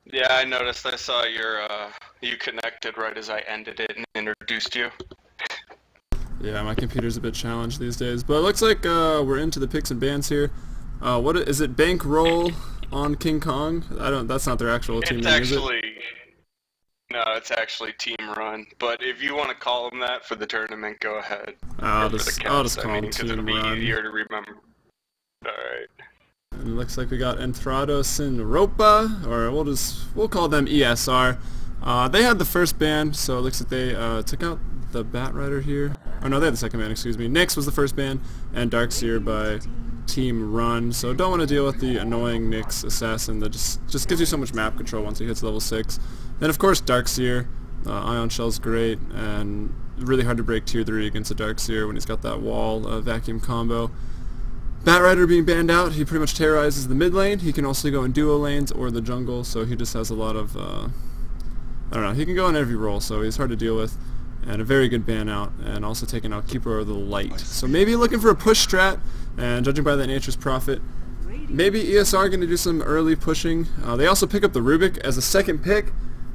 Yeah, I noticed. I saw you connected right as I ended it and introduced you. Yeah, my computer's a bit challenged these days, but it looks like we're into the picks and bans here. What is it? Bankroll on King Kong? I don't. That's not their actual team It's name, is it? actually no, it's actually Team Run. But if you want to call them that for the tournament, go ahead. I'll Or for the just cast, I call mean, them because it'll Team be Run. easier to remember. All right. And it looks like we got Entrado Sin Ropa, or we'll call them ESR. They had the first ban, so it looks like they took out the Bat Rider here. Oh no, they had the second ban, excuse me. Nyx was the first ban, and Darkseer by Team Run. So don't want to deal with the annoying Nyx Assassin that just gives you so much map control once he hits level 6. Then of course Darkseer. Ion Shell's great, and really hard to break tier 3 against a Darkseer when he's got that wall vacuum combo. Bat Rider being banned out, he pretty much terrorizes the mid lane. He can also go in duo lanes or the jungle, so he just has a lot of, I don't know, he can go in every role, so he's hard to deal with. And a very good ban out, and also taking out Keeper of the Light. So maybe looking for a push strat, and judging by that Nature's Prophet, maybe ESR going to do some early pushing. They also pick up the Rubik as a second pick,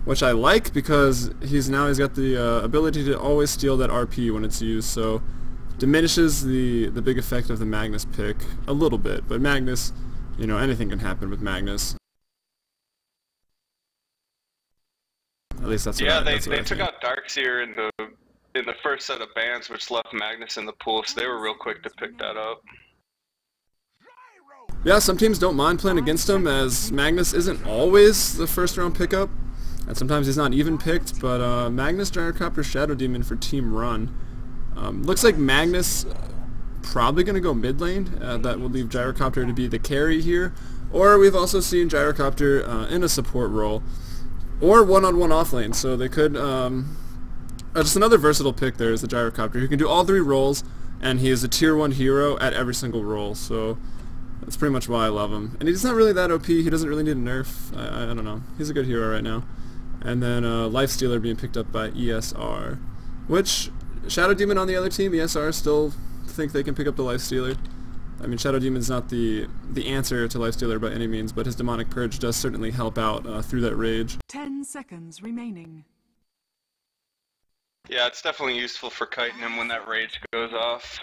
which I like because he's got the ability to always steal that RP when it's used, so diminishes the big effect of the Magnus pick a little bit. But Magnus, you know, anything can happen with Magnus. At least that's what Yeah, I they took think. out Darkseer in the first set of bans, which left Magnus in the pool, so they were real quick to pick that up. Yeah, some teams don't mind playing against him, as Magnus isn't always the first round pickup, and sometimes he's not even picked, but Magnus, Gyrocopter, Shadow Demon for Team Run. Looks like Magnus probably going to go mid lane. That will leave Gyrocopter to be the carry here, or we've also seen Gyrocopter in a support role, or one-on-one off lane, so they could, just another versatile pick there is the Gyrocopter, who can do all 3 roles, and he is a tier 1 hero at every single role, so that's pretty much why I love him. And he's not really that OP, he doesn't really need a nerf, I don't know, he's a good hero right now. And then Lifestealer being picked up by ESR, which Shadow Demon on the other team, ESR still think they can pick up the Lifestealer. I mean, Shadow Demon's not the answer to Lifestealer by any means, but his Demonic Purge does certainly help out through that rage. 10 seconds remaining. Yeah, it's definitely useful for kiting him when that rage goes off.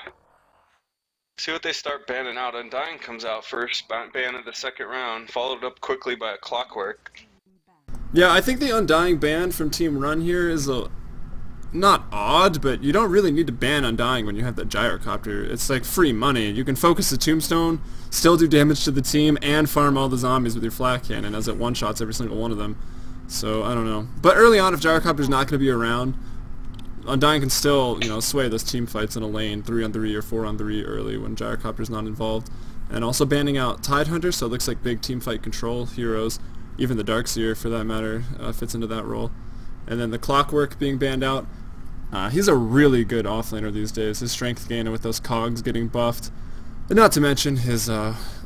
See what they start banning out. Undying comes out first, ban of the second round, followed up quickly by a Clockwork. Yeah, I think the Undying ban from Team Run here is not odd, but you don't really need to ban Undying when you have that Gyrocopter. It's like free money. You can focus the Tombstone, still do damage to the team, and farm all the zombies with your Flak Cannon as it one-shots every single one of them. So, I don't know. But early on, if Gyrocopter's not going to be around, Undying can still, you know, sway those team fights in a lane, 3-on-3 or 4-on-3 early when Gyrocopter's not involved. And also banning out Tidehunter, so it looks like big team fight control heroes, even the Darkseer for that matter, fits into that role. And then the Clockwork being banned out. He's a really good offlaner these days. His strength gain with those cogs getting buffed. And not to mention his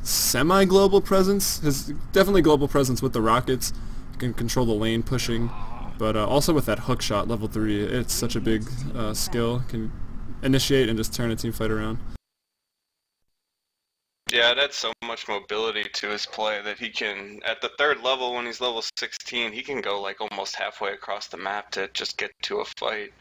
semi-global presence. His definitely global presence with the rockets. He can control the lane pushing. But also with that hook shot, level 3, it's such a big skill. Can initiate and just turn a team fight around. Yeah, it adds so much mobility to his play that he can, at the 3rd level when he's level 16, he can go like almost halfway across the map to just get to a fight.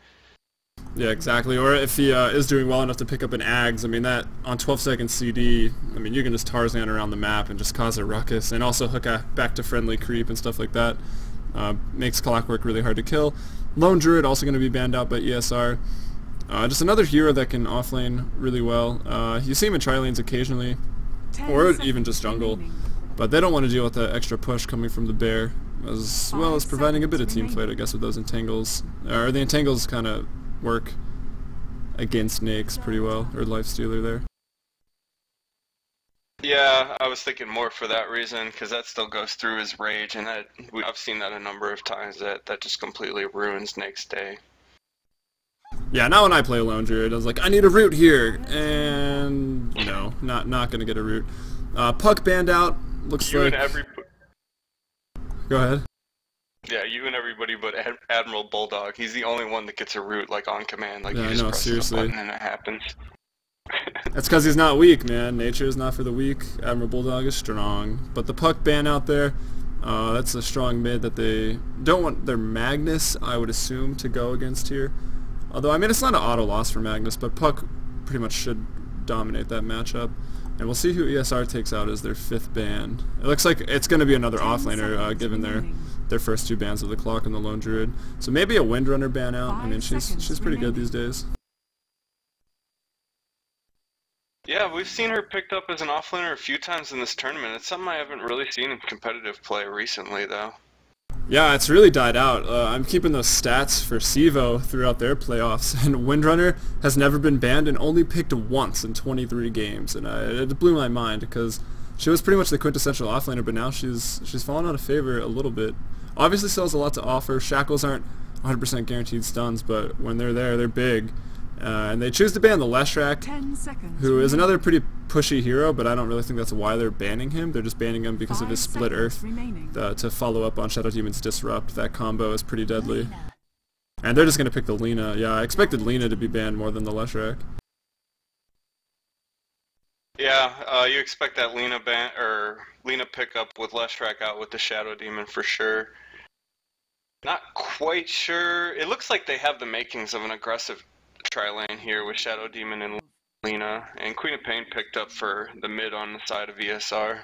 Yeah, exactly. Or if he is doing well enough to pick up an Ags, I mean, that on 12-second CD, I mean, you can just Tarzan around the map and just cause a ruckus, and also hook a back to friendly creep and stuff like that. Makes Clockwork really hard to kill. Lone Druid also going to be banned out by ESR. Just another hero that can offlane really well. You see him in tri-lanes occasionally, or even just jungle, but they don't want to deal with that extra push coming from the bear, as well as providing a bit of team fight, I guess, with those entangles. Or the entangles kind of work against Nyx pretty well, or Lifestealer there. Yeah, I was thinking more for that reason, because that still goes through his rage, and I've seen that a number of times, that just completely ruins next day. Yeah, now when I play Lone Druid, I was like, I need a root here, and no, not gonna get a root. Puck banned out, looks You like... and every... Go ahead. Yeah, you and everybody but Admiral Bulldog. He's the only one that gets a root, like, on command. Like, Yeah, you I just know, press seriously. the button and it happens. That's because he's not weak, man. Nature is not for the weak. Admiral Bulldog is strong. But the Puck ban out there, That's a strong mid that they don't want their Magnus, I would assume, to go against here. Although, I mean, it's not an auto loss for Magnus, but Puck pretty much should dominate that matchup. And we'll see who ESR takes out as their 5th ban. It looks like it's going to be another offlaner, given their first 2 bans of the Clock and the Lone Druid. So maybe a Windrunner ban out. I mean, she's pretty good these days. Yeah, we've seen her picked up as an offlaner a few times in this tournament. It's something I haven't really seen in competitive play recently, though. Yeah, it's really died out. I'm keeping those stats for Sivo throughout their playoffs, and Windrunner has never been banned and only picked once in 23 games, and it blew my mind because she was pretty much the quintessential offlaner, but now she's fallen out of favor a little bit. Obviously still has a lot to offer. Shackles aren't 100% guaranteed stuns, but when they're there, they're big. And they choose to ban the Leshrac, who is another pretty pushy hero, but I don't really think that's why they're banning him. They're just banning him because of his Split Earth to follow up on Shadow Demon's Disrupt. That combo is pretty deadly. And they're just going to pick the Lina. Yeah, I expected Lina to be banned more than the Leshrac. Yeah, you expect that Lina ban or Lina pickup with Leshrac out with the Shadow Demon for sure. Not quite sure. It looks like they have the makings of an aggressive tri-lane here with Shadow Demon and Lina, and Queen of Pain picked up for the mid on the side of ESR.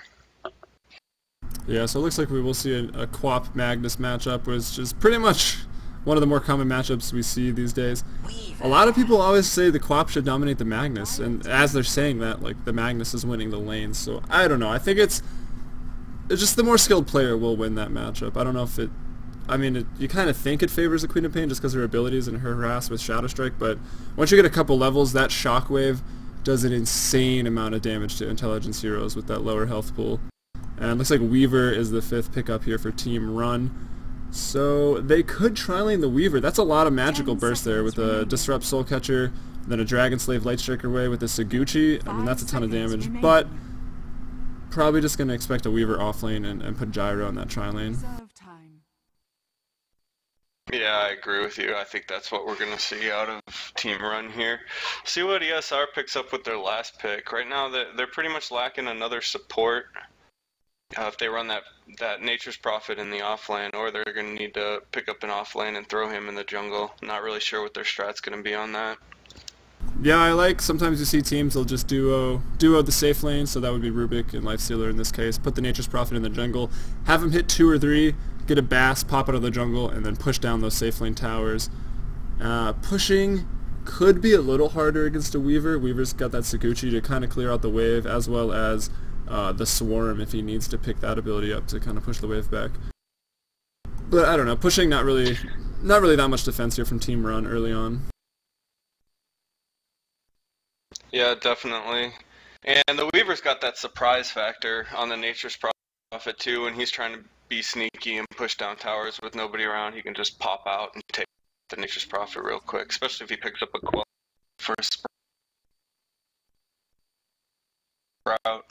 Yeah, so it looks like we will see a Quap Magnus matchup, which is pretty much one of the more common matchups we see these days. A lot of people always say the Quap should dominate the Magnus, and as they're saying that, like, the Magnus is winning the lanes, so I don't know. I think it's just the more skilled player will win that matchup. I don't know if it... I mean, you kind of think it favors the Queen of Pain just because of her abilities and her harass with Shadow Strike, but once you get a couple levels, that Shockwave does an insane amount of damage to intelligence heroes with that lower health pool. And it looks like Weaver is the 5th pickup here for Team Run. So they could tri-lane the Weaver. That's a lot of magical burst there with a Disrupt Soul Catcher, then a Dragon Slave Light Striker Way with a Saguchi. I mean, that's a ton of damage, but probably just going to expect a Weaver offlane and put Gyro on that tri-lane. Yeah, I agree with you. I think that's what we're going to see out of Team Run here. See what ESR picks up with their last pick. Right now, they're pretty much lacking another support if they run that Nature's Prophet in the offlane, or they're going to need to pick up an offlane and throw him in the jungle. Not really sure what their strat's going to be on that. Yeah, I like, sometimes you see teams, they'll just duo the safe lane, so that would be Rubik and Lifestealer in this case. Put the Nature's Prophet in the jungle, have him hit 2 or 3, get a Bass, pop out of the jungle, and then push down those safe lane towers. Pushing could be a little harder against a Weaver. Weaver's got that Saguchi to kind of clear out the wave, as well as the Swarm if he needs to pick that ability up to kind of push the wave back. But I don't know, pushing not really that much defense here from Team Run early on. Yeah, definitely. And the Weaver's got that surprise factor on the Nature's Prophet too, when he's trying to be sneaky and push down towers with nobody around. He can just pop out and take the Nature's Prophet real quick, especially if he picks up a quell for a sprout.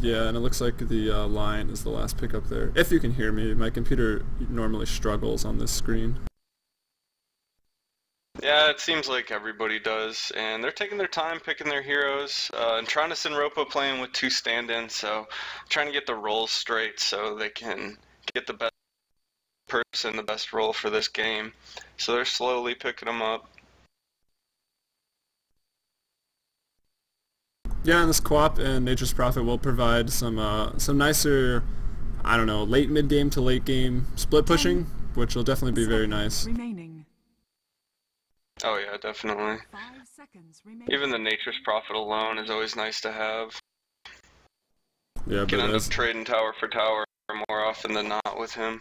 Yeah, and it looks like the line is the last pickup there. If you can hear me, my computer normally struggles on this screen. Yeah, it seems like everybody does, and they're taking their time picking their heroes, and trying to send Ropa playing with 2 stand-ins, so trying to get the roles straight so they can get the best person, the best role for this game. So they're slowly picking them up. Yeah, and this Quap and Nature's Prophet will provide some nicer, I don't know, late mid-game to late game split pushing, which will definitely be very nice. Oh yeah, definitely. Even the Nature's Prophet alone is always nice to have. Yeah, Can but end up trading tower for tower more often than not with him.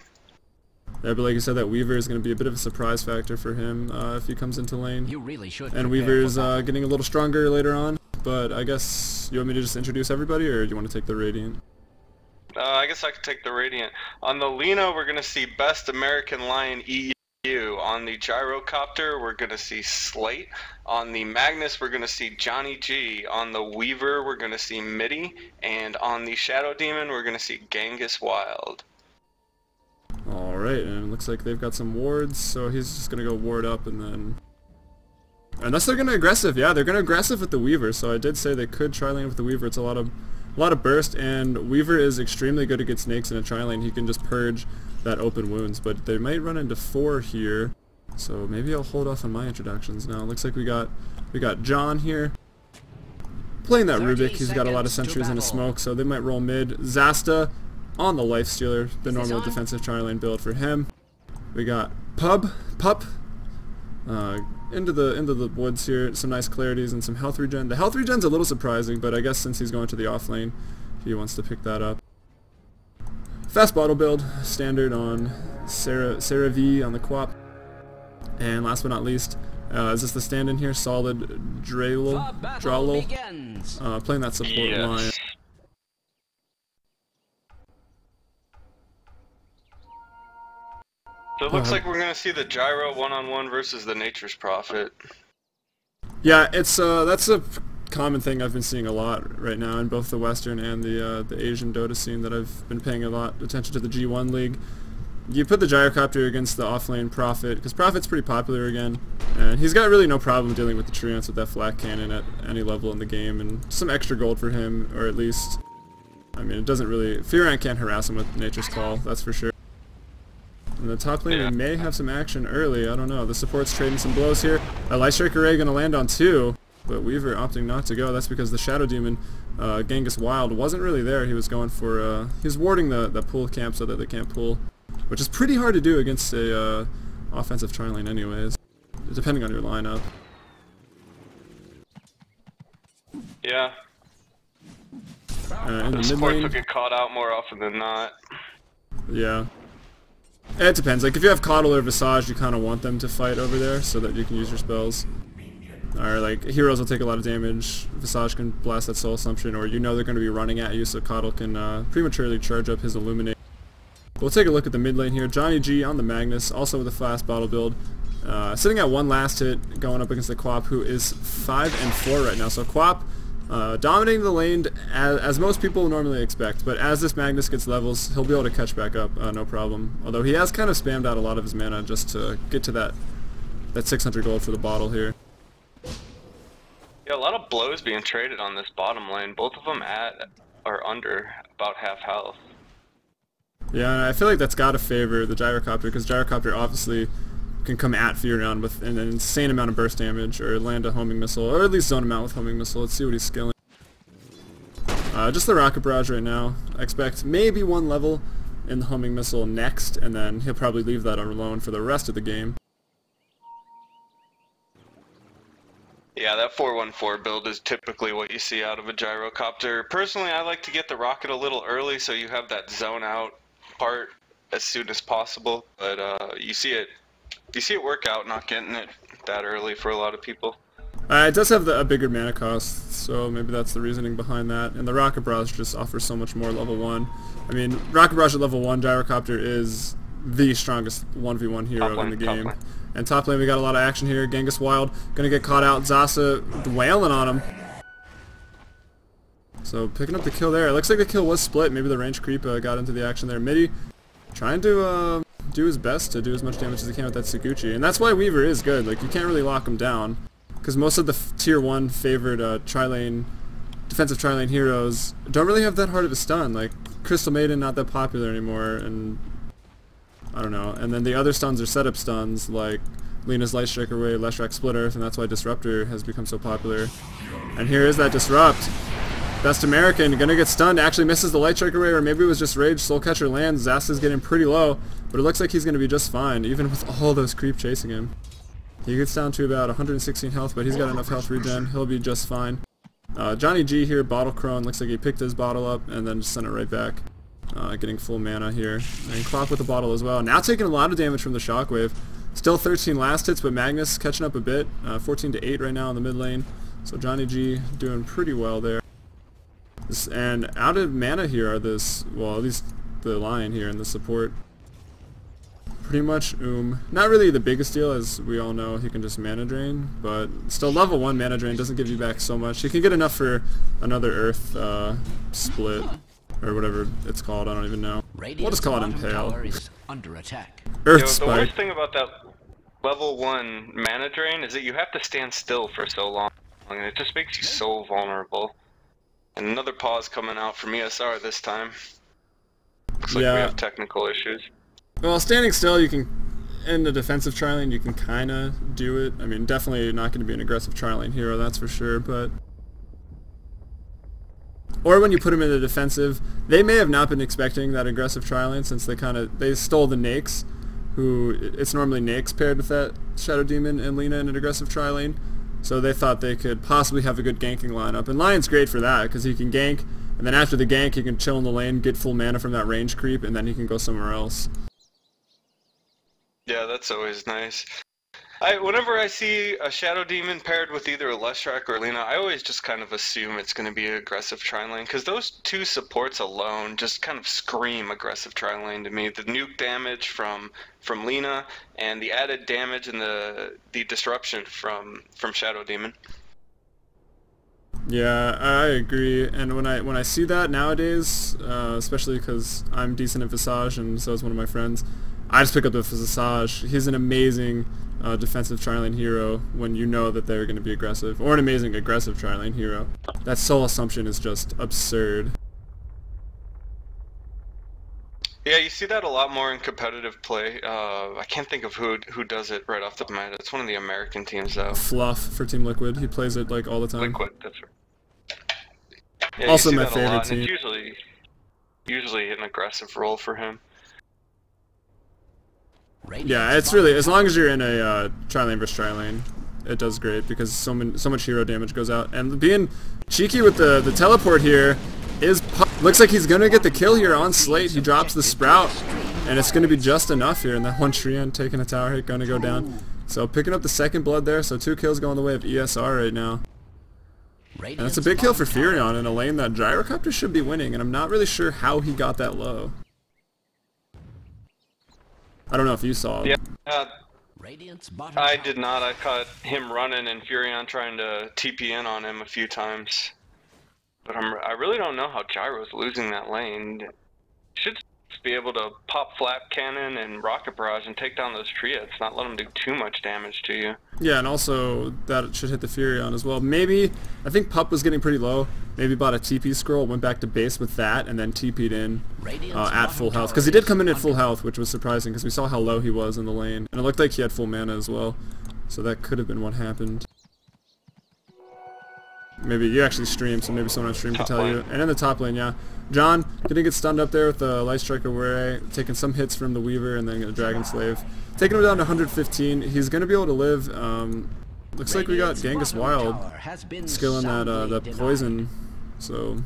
Yeah, but like you said, that Weaver is going to be a bit of a surprise factor for him if he comes into lane. You really should. And Weaver's getting a little stronger later on, but I guess you want me to just introduce everybody, or do you want to take the Radiant? I guess I could take the Radiant. On the Lina, we're going to see Best American Lion EU. On the Gyrocopter, we're going to see Slate. On the Magnus, we're going to see Johnny G. On the Weaver, we're going to see Mitty. And on the Shadow Demon, we're going to see Genghis Wild. Alright, and it looks like they've got some wards, so he's just going to go ward up and then Unless they're gonna aggressive, yeah, they're gonna aggressive with the Weaver. So I did say they could tri-lane with the Weaver. It's a lot of burst, and Weaver is extremely good against snakes in a tri-lane. He can just purge that open wounds, but they might run into 4 here. So maybe I'll hold off on my introductions now. Looks like we got John here playing that Rubik. He's got a lot of sentries and a smoke, so they might roll mid. Zasta on the Lifestealer, the normal defensive tri-lane build for him. We got Pup into the woods here. Some nice clarities and some health regen. The health regen's a little surprising, but I guess since he's going to the off lane, he wants to pick that up. Fast bottle build, standard on Sarah V on the Quap. And last but not least, is this the stand-in here? Solid Dralo, playing that support line. So it looks like we're gonna see the Gyro one-on-one versus the Nature's Prophet. Yeah, it's that's a common thing I've been seeing a lot right now in both the Western and the Asian Dota scene that I've been paying a lot attention to the G1 League. You put the Gyrocopter against the offlane Prophet, because Prophet's pretty popular again, and he's got really no problem dealing with the Treants with that flat cannon at any level in the game, and some extra gold for him, or at least, I mean, it doesn't really, Fiorant can't harass him with Nature's Call, that's for sure. In the top lane, we may have some action early, I don't know. The support's trading some blows here. A Light Strike Array gonna land on 2, but Weaver opting not to go. That's because the Shadow Demon, Genghis Wild, wasn't really there. He was going for, he was warding the pool camp so that they can't pull, which is pretty hard to do against a offensive tri-lane anyways, depending on your lineup. Yeah. In the support mid lane, will get caught out more often than not. yeah. It depends. Like if you have Coddle or Visage, you kind of want them to fight over there so that you can use your spells. Or like heroes will take a lot of damage. Visage can blast that Soul Assumption, or you know they're going to be running at you, so Coddle can prematurely charge up his Illuminate. We'll take a look at the mid lane here. Johnny G on the Magnus, also with a fast bottle build. Sitting at 1 last hit, going up against the Quap, who is 5 and 4 right now. So Quap dominating the lane as most people normally expect, but as this Magnus gets levels, he'll be able to catch back up, no problem. Although he has kind of spammed out a lot of his mana just to get to that 600 gold for the bottle here. Yeah, a lot of blows being traded on this bottom lane. Both of them at or under about half health. Yeah, and I feel like that's got to favor the Gyrocopter, because Gyrocopter obviously can come at Fiorant with an insane amount of burst damage, or land a homing missile, or at least zone him out with homing missile. Let's see what he's skilling. Just the Rocket Barrage right now. I expect maybe 1 level in the homing missile next, and then he'll probably leave that alone for the rest of the game. Yeah, that 4-1-4 build is typically what you see out of a Gyrocopter. Personally, I like to get the rocket a little early so you have that zone out part as soon as possible, but you see it work out not getting it that early for a lot of people. It does have a bigger mana cost, so maybe that's the reasoning behind that. And the Rocket Barrage just offers so much more level 1. I mean, Rocket Barrage at level 1, Gyrocopter is the strongest 1v1 hero in the game. And top lane, we got a lot of action here. Genghis Wild gonna get caught out. Zasa wailing on him. So picking up the kill there. It looks like the kill was split. Maybe the range creep got into the action there. Midi trying to do his best to do as much damage as he can with that Saguchi. And that's why Weaver is good. Like, you can't really lock him down, because most of the tier 1 favored tri-lane, defensive tri-lane heroes don't really have that hard of a stun. Like, Crystal Maiden not that popular anymore, and I don't know. And then the other stuns are setup stuns, like Lena's Light Strike Array, Leshrac Split Earth, and that's why Disruptor has become so popular. And here is that Disrupt. Best American, gonna get stunned, actually misses the Light Strike Array, or maybe it was just Rage. Soul Catcher lands, Zasta's getting pretty low, but it looks like he's gonna be just fine, even with all those creep chasing him. He gets down to about 116 health, but he's got enough health regen, he'll be just fine. Johnny G here, Bottle Crone, looks like he picked his bottle up and then just sent it right back. Getting full mana here. And Clock with the bottle as well. Now taking a lot of damage from the Shockwave. Still 13 last hits, but Magnus catching up a bit. 14 to 8 right now in the mid lane. So Johnny G doing pretty well there. And out of mana here are this, well, at least the Lion here and the support. Pretty much not really the biggest deal, as we all know he can just mana drain, but still level 1 mana drain doesn't give you back so much. He can get enough for another Earth split, or whatever it's called, I don't even know. We'll just call it Impale. Under attack. Earth The Spike. worst thing about that level 1 mana drain is that you have to stand still for so long, and it just makes you so vulnerable. And another pause coming out from ESR this time. Looks like we have technical issues. Well, standing still, you can, in the defensive tri-lane, you can kind of do it. I mean, definitely not going to be an aggressive tri-lane hero, that's for sure, but... Or when you put him in the defensive, they may have not been expecting that aggressive tri-lane since they stole the Nakes, who, it's normally Nakes paired with that Shadow Demon and Lina in an aggressive tri-lane. So they thought they could possibly have a good ganking lineup. And Lion's great for that, because he can gank, and then after the gank he can chill in the lane, get full mana from that range creep, and then he can go somewhere else. Yeah, that's always nice. Whenever I see a Shadow Demon paired with either Leshrac or Lina, I always just kind of assume it's going to be an aggressive tri-lane, because those two supports alone just kind of scream aggressive tri-lane to me. The nuke damage from Lina, and the added damage and the disruption from Shadow Demon. Yeah, I agree, and when I see that nowadays, especially because I'm decent at Visage and so is one of my friends, I just pick up the Visage. He's an amazing defensive tri-lane hero when you know that they're going to be aggressive, or an amazing aggressive tri-lane hero. That soul assumption is just absurd. Yeah, you see that a lot more in competitive play. I can't think of who does it right off the top of my head. It's one of the American teams, though. Fluff for Team Liquid. He plays it like all the time. Liquid, that's right. Yeah, also my favorite team. And it's usually an aggressive role for him. Yeah, it's really, as long as you're in a tri-lane versus tri-lane, it does great because so much hero damage goes out. And being cheeky with the teleport here is looks like he's gonna get the kill here on Slate. He drops the Sprout, and it's gonna be just enough here. And that one Treant taking a tower hit, gonna go down. So picking up the second blood there. So 2 kills going the way of ESR right now. And that's a big kill for Furion in a lane that Gyrocopter should be winning, and I'm not really sure how he got that low. I don't know if you saw it. Yeah, I did not. I caught him running and Furion trying to TP in on him a few times. But I really don't know how Gyro's losing that lane. Should be able to pop Flap Cannon and Rocket Barrage and take down those Triads, not let them do too much damage to you. Yeah, and also that should hit the Furion as well. Maybe, I think Pup was getting pretty low. Maybe bought a TP scroll, went back to base with that, and then TP'd in at full health. Because he did come in at full health, which was surprising because we saw how low he was in the lane. And it looked like he had full mana as well. So that could have been what happened. Maybe you actually stream, so maybe someone on stream can tell you. And in the top lane, yeah. John gonna get stunned up there with the Light Striker Were, taking some hits from the Weaver and then a Dragon Slave. Taking him down to 115. He's gonna be able to live. Looks like we got Genghis Wild skilling that poison. So,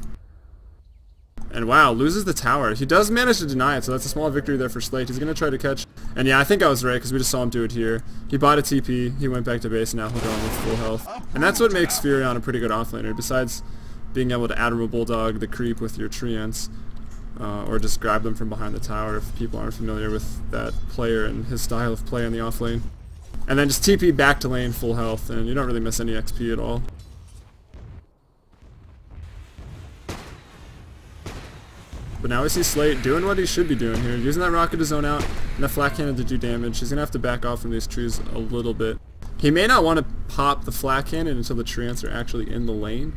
and wow, loses the tower. He does manage to deny it, so that's a small victory there for Slate. He's gonna try to catch. And yeah, I think I was right because we just saw him do it here. He bought a TP. He went back to base. And now he'll go in with full health. And that's what makes Furion a pretty good offlaner. Besides being able to Admiral Bulldog the creep with your Treants, or just grab them from behind the tower if people aren't familiar with that player and his style of play in the offlane. And then just TP back to lane full health, and you don't really miss any XP at all. But now we see Slate doing what he should be doing here, using that rocket to zone out and the flat cannon to do damage. He's going to have to back off from these trees a little bit. He may not want to pop the flat cannon until the Treants are actually in the lane.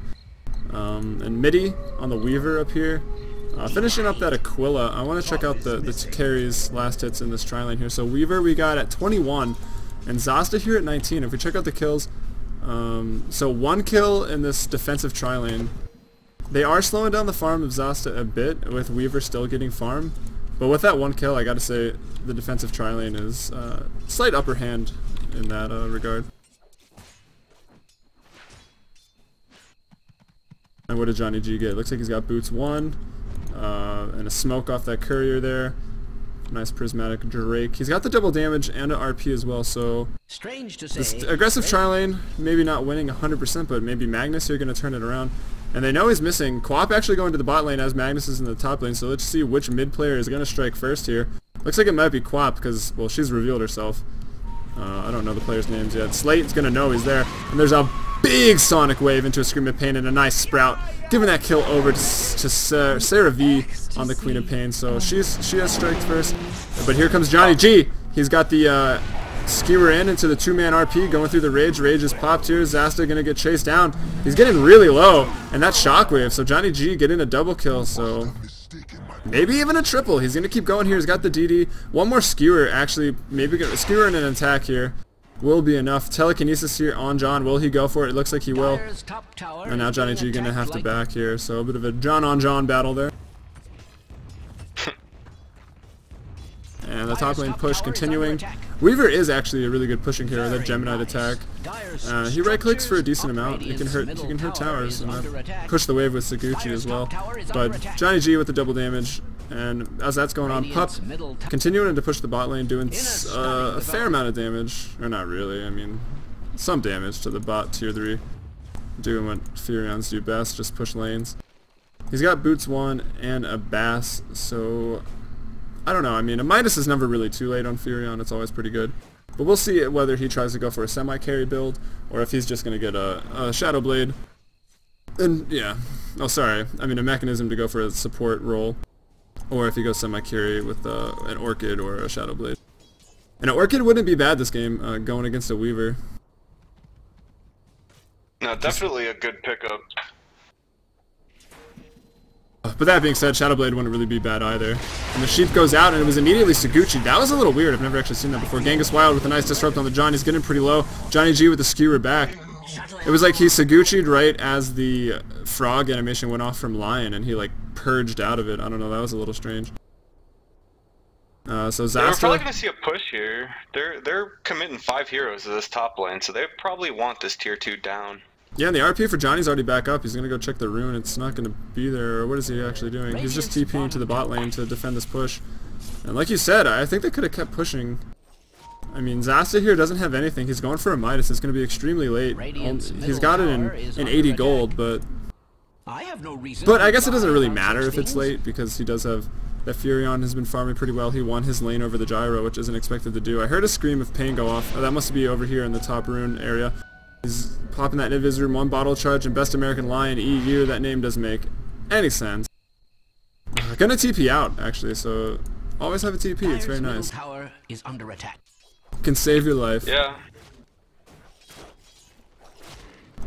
And Midi on the Weaver up here. Finishing up that Aquila, I want to check out the carries last hits in this tri-lane here. So Weaver we got at 21, and Zasta here at 19. If we check out the kills, so 1 kill in this defensive tri-lane. They are slowing down the farm of Zasta a bit, with Weaver still getting farm. But with that 1 kill, I gotta say, the defensive tri-lane is slight upper hand in that regard. And what did Johnny G get? Looks like he's got boots 1, and a smoke off that courier there. Nice prismatic Drake. He's got the double damage and an RP as well, so strange to say, this aggressive tri-lane, maybe not winning 100%, but maybe Magnus here going to turn it around. And they know he's missing. Quap actually going to the bot lane as Magnus is in the top lane, so let's see which mid player is going to strike first here. Looks like it might be Quap because, well, she's revealed herself. I don't know the players' names yet. Slate's going to know he's there. And there's a big Sonic Wave into a Scream of Pain and a nice Sprout, giving that kill over to Sarah V on the Queen of Pain. So she has striked first. But here comes Johnny G. He's got the Skewer in into the 2-man RP, going through the Rage. Rage is popped here. Zasta gonna get chased down. He's getting really low, and that's Shockwave. So Johnny G getting a double kill, so maybe even a triple. He's gonna keep going here. He's got the DD. One more Skewer, actually. Maybe a Skewer and an attack here will be enough. Telekinesis here on John. Will he go for it? It looks like he will. And now Johnny G gonna have to back here. So a bit of a John on John battle there. And the top lane push continuing. Weaver is actually a really good pushing hero. That Gemini attack. He right clicks for a decent amount. He can hurt towers and push the wave with Saguchi as well. But Johnny G with the double damage. And as that's going on, Pup continuing to push the bot lane, doing a fair amount of damage. Or not really, I mean, some damage to the bot tier 3. Doing what Furions do best, just push lanes. He's got Boots 1 and a Bass, so I don't know. I mean, a Midas is never really too late on Furion. It's always pretty good. But we'll see whether he tries to go for a semi-carry build or if he's just going to get a Shadow Blade. And, yeah. Oh, sorry. I mean, a mechanism to go for a support role. Or if he goes semi-carry with an Orchid or a Shadow Blade. And an Orchid wouldn't be bad this game, going against a Weaver. No, definitely a good pickup. But that being said, Shadow Blade wouldn't really be bad either. And the Sheep goes out, and it was immediately Saguchi. That was a little weird. I've never actually seen that before. Genghis Wild with a nice disrupt on the John. He's getting pretty low. Johnny G with the skewer back. It was like he Saguchi'd right as the frog animation went off from Lion, and he like purged out of it. I don't know. That was a little strange. So Zasta. We're probably going to see a push here. They're committing 5 heroes to this top lane, so they probably want this tier 2 down. Yeah, and the RP for Johnny's already back up. He's going to go check the rune. It's not going to be there. Or what is he actually doing? He's just TPing to the bot lane to defend this push. And like you said, I think they could have kept pushing. I mean, Zasta here doesn't have anything. He's going for a Midas. It's going to be extremely late. He's got it in 80 gold, but I guess it doesn't really matter if it's late because he does have... That Furion has been farming pretty well. He won his lane over the Gyro, which isn't expected to do. I heard a scream of pain go off. Oh, that must be over here in the top rune area. He's popping that Invis Room 1 bottle charge and Best American Lion EU. That name doesn't make any sense. Gonna TP out, actually, so always have a TP. It's very nice. Tower is under attack. Can save your life. Yeah.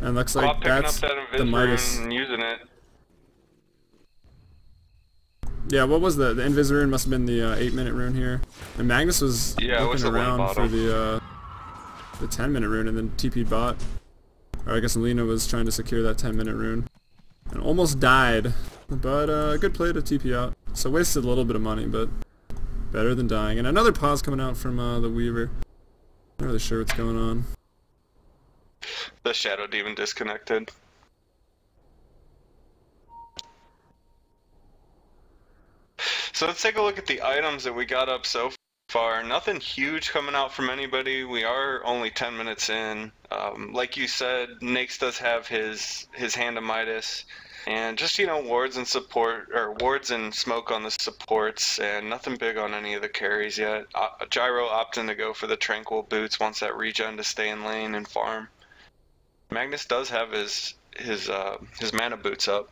And looks like that's the Midas. And using it. Yeah, what was the Invis rune? Must have been the 8-minute rune here. And Magnus was looking around for the 10-minute rune and then TP bot. Or I guess Lena was trying to secure that 10-minute rune. And almost died. But good play to TP out. So wasted a little bit of money, but better than dying. And another pause coming out from the Weaver. Not really sure what's going on. The Shadow Demon disconnected. So let's take a look at the items that we got up so far. Nothing huge coming out from anybody. We are only 10 minutes in. Like you said, Nyx does have his Hand of Midas. And just, you know, wards and support, or wards and smoke on the supports, and nothing big on any of the carries yet. Gyro opting to go for the Tranquil Boots, wants that regen to stay in lane and farm. Magnus does have his mana boots up.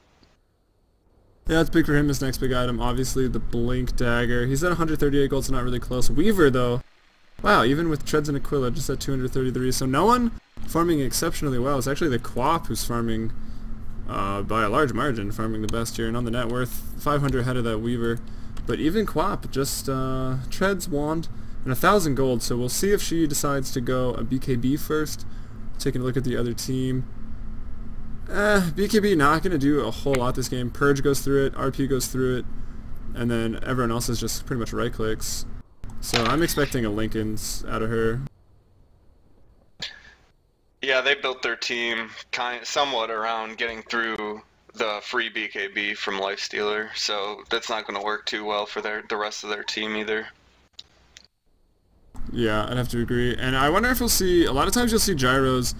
Yeah, it's big for him, his next big item. Obviously, the Blink Dagger. He's at 138 gold, so not really close. Weaver, though. Wow, even with Treads and Aquila, just at 233. So no one farming exceptionally well. It's actually the Quap who's farming by a large margin, farming the best here. And on the net worth, 500 ahead of that Weaver. But even Quap just Treads, Wand, and 1,000 gold. So we'll see if she decides to go a BKB first. Taking a look at the other team. BKB not going to do a whole lot this game. Purge goes through it, RP goes through it, and then everyone else is just pretty much right clicks. So I'm expecting a Lincoln's out of her. Yeah, they built their team somewhat around getting through the free BKB from Lifestealer, so that's not going to work too well for the rest of their team either. Yeah, I'd have to agree. And I wonder if we'll see, a lot of times you'll see Gyros,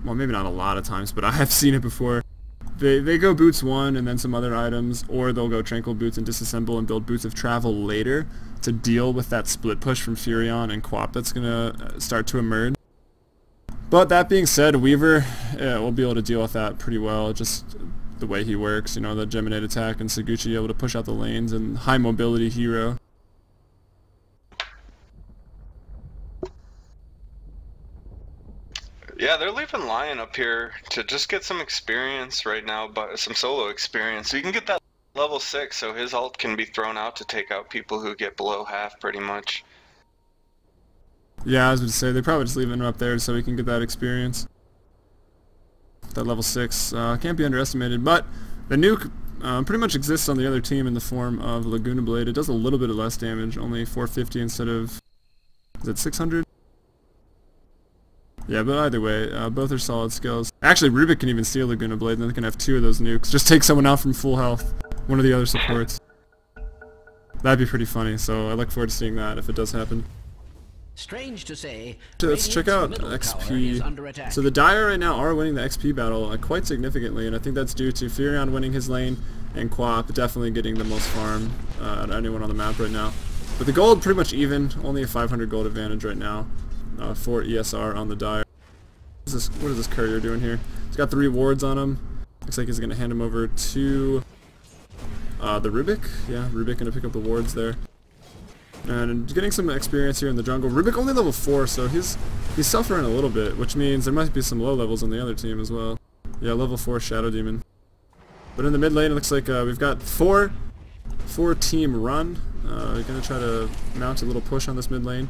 well, maybe not a lot of times, but I have seen it before. They go Boots 1 and then some other items, or they'll go Tranquil Boots and disassemble and build Boots of Travel later to deal with that split push from Furion and Quap that's going to start to emerge. But that being said, Weaver will be able to deal with that pretty well, just the way he works, you know, the Geminate attack and Saguchi able to push out the lanes and high mobility hero. Yeah, they're leaving Lion up here to just get some experience right now, but some solo experience. So you can get that level 6, so his ult can be thrown out to take out people who get below half pretty much. Yeah, I was going to say, they probably just leaving him up there so he can get that experience. That level 6 can't be underestimated, but the nuke pretty much exists on the other team in the form of Laguna Blade. It does a little bit of less damage, only 450 instead of, is it 600? Yeah, but either way, both are solid skills. Actually, Rubik can even steal Laguna Blade, and then they can have 2 of those nukes. Just take someone out from full health, one of the other supports. That'd be pretty funny, so I look forward to seeing that if it does happen. Strange to say, let's check out XP. So the Dire right now are winning the XP battle quite significantly, and I think that's due to Furion winning his lane and Quap definitely getting the most farm out of anyone on the map right now. But the gold pretty much even, only a 500 gold advantage right now for ESR on the Dire. What is this courier doing here? He's got 3 wards on him. Looks like he's going to hand him over to the Rubik. Yeah, Rubik going to pick up the wards there. And getting some experience here in the jungle. Rubik only level 4, so he's suffering a little bit, which means there might be some low levels on the other team as well. Yeah, level 4 Shadow Demon. But in the mid lane, it looks like we've got 4 team run. We're going to try to mount a little push on this mid lane.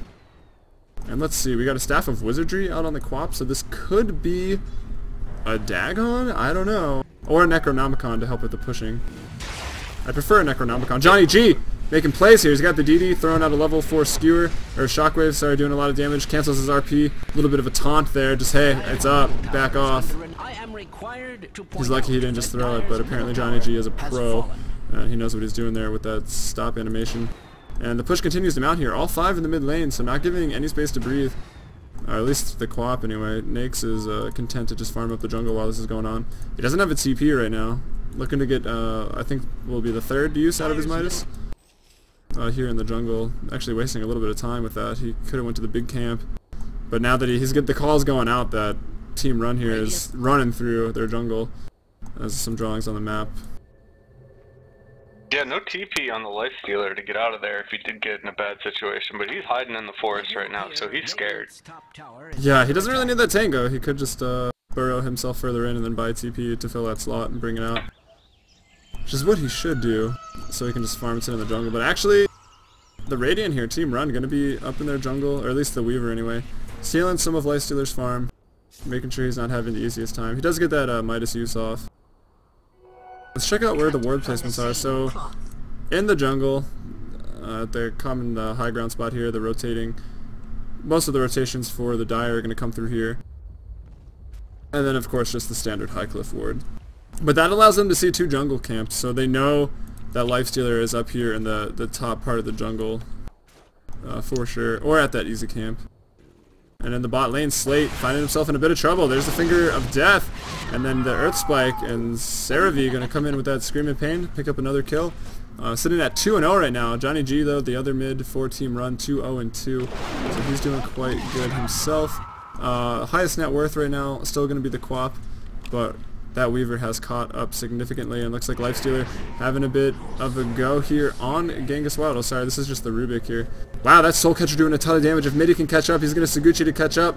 And let's see, we got a Staff of Wizardry out on the Quap, so this could be a Dagon? I don't know. Or a Necronomicon to help with the pushing. I prefer a Necronomicon. Johnny G! Making plays here. He's got the DD, throwing out a level 4 skewer, or shockwave, sorry, doing a lot of damage. Cancels his RP. A little bit of a taunt there. Just, hey, it's up. Back off. He's lucky he didn't just throw it, but apparently Johnny G is a pro. He knows what he's doing there with that stop animation. And the push continues to mount here. All 5 in the mid lane, so not giving any space to breathe. Or at least the Quap anyway. Nakes is content to just farm up the jungle while this is going on. He doesn't have a TP right now. Looking to get, I think, will be the 3rd use out of his Midas. Here in the jungle, actually wasting a little bit of time with that. He could have went to the big camp, but now that he's got the calls going out that Team Run here is running through their jungle. There's some drawings on the map. Yeah, no TP on the Lifestealer to get out of there if he did get in a bad situation, but he's hiding in the forest right now, so he's scared. Yeah, he doesn't really need that tango. He could just burrow himself further in and then buy TP to fill that slot and bring it out. Which is what he should do, so he can just farm it in the jungle. But actually, the Radiant here, Team Run, going to be up in their jungle, or at least the Weaver anyway, stealing some of Lifestealer's farm, making sure he's not having the easiest time. He does get that Midas use off. Let's check out where the ward placements are. So, in the jungle, at the common high ground spot here, the rotating, most of the rotations for the Dire are going to come through here. And then, of course, just the standard high cliff ward. But that allows them to see 2 jungle camps, so they know that Lifestealer is up here in the top part of the jungle, for sure, or at that easy camp. And in the bot lane, Slate finding himself in a bit of trouble. There's the Finger of Death, and then the Earth Spike, and Seravi going to come in with that Scream of Pain, pick up another kill. Sitting at 2-0 right now. Johnny G, though, the other mid, 4-team run, 2-0-2, so he's doing quite good himself. Highest net worth right now, still going to be the Quap, but that Weaver has caught up significantly, and looks like Lifestealer having a bit of a go here on Genghis Wild. Oh, sorry, this is just the Rubik here. Wow, that Soul Catcher doing a ton of damage. If Midi can catch up, he's going to Saguchi to catch up.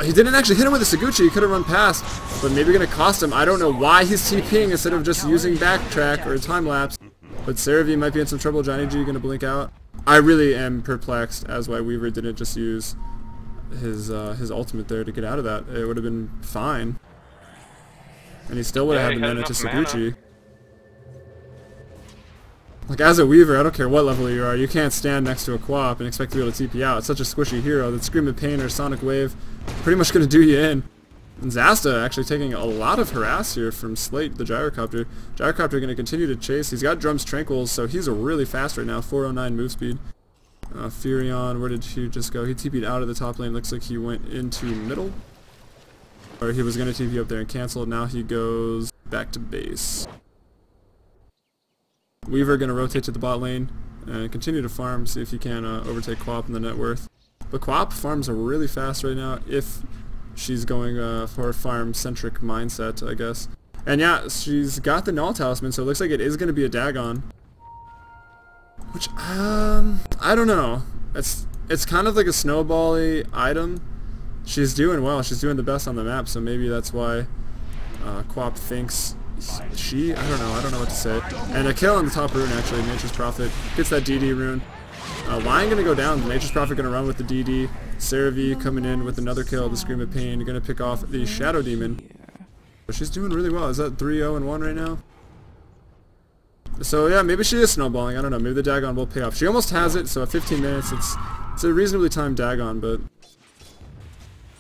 He didn't actually hit him with a Saguchi. He could have run past, but maybe going to cost him. I don't know why he's TPing instead of just using backtrack or time lapse. But Seravi might be in some trouble. Johnny G going to blink out. I really am perplexed as why Weaver didn't just use his ultimate there to get out of that. It would have been fine. And he still would have had the mana to Saguchi. Like, as a Weaver, I don't care what level you are, you can't stand next to a Quap and expect to be able to TP out. It's such a squishy hero that Scream of Pain or Sonic Wave pretty much going to do you in. And Zasta actually taking a lot of harass here from Slate, the Gyrocopter. Gyrocopter going to continue to chase. He's got Drum's Tranquils, so he's really fast right now, 409 move speed. Furion, where did he just go? He TP'd out of the top lane. Looks like he went into middle. Or he was going to TP up there and cancel. Now he goes back to base. Weaver going to rotate to the bot lane and continue to farm, see if he can overtake Quap in the net worth. But Quap farms are really fast right now if she's going for a farm-centric mindset, I guess. And yeah, she's got the Null Talisman, so it looks like it is going to be a Dagon. Which, I don't know. It's kind of like a snowball-y item. she's doing well. She's doing the best on the map, so maybe that's why Quap thinks I don't know what to say. And a kill on the top rune, actually. Nature's Prophet gets that DD rune. Lion gonna go down. Nature's Prophet gonna run with the DD. CeraVe coming in with another kill. The Scream of Pain gonna pick off the Shadow Demon. But she's doing really well. Is that 3-0-1 right now? So yeah, maybe she is snowballing. I don't know. Maybe the Dagon will pay off. She almost has it, so at 15 minutes, it's a reasonably timed Dagon, but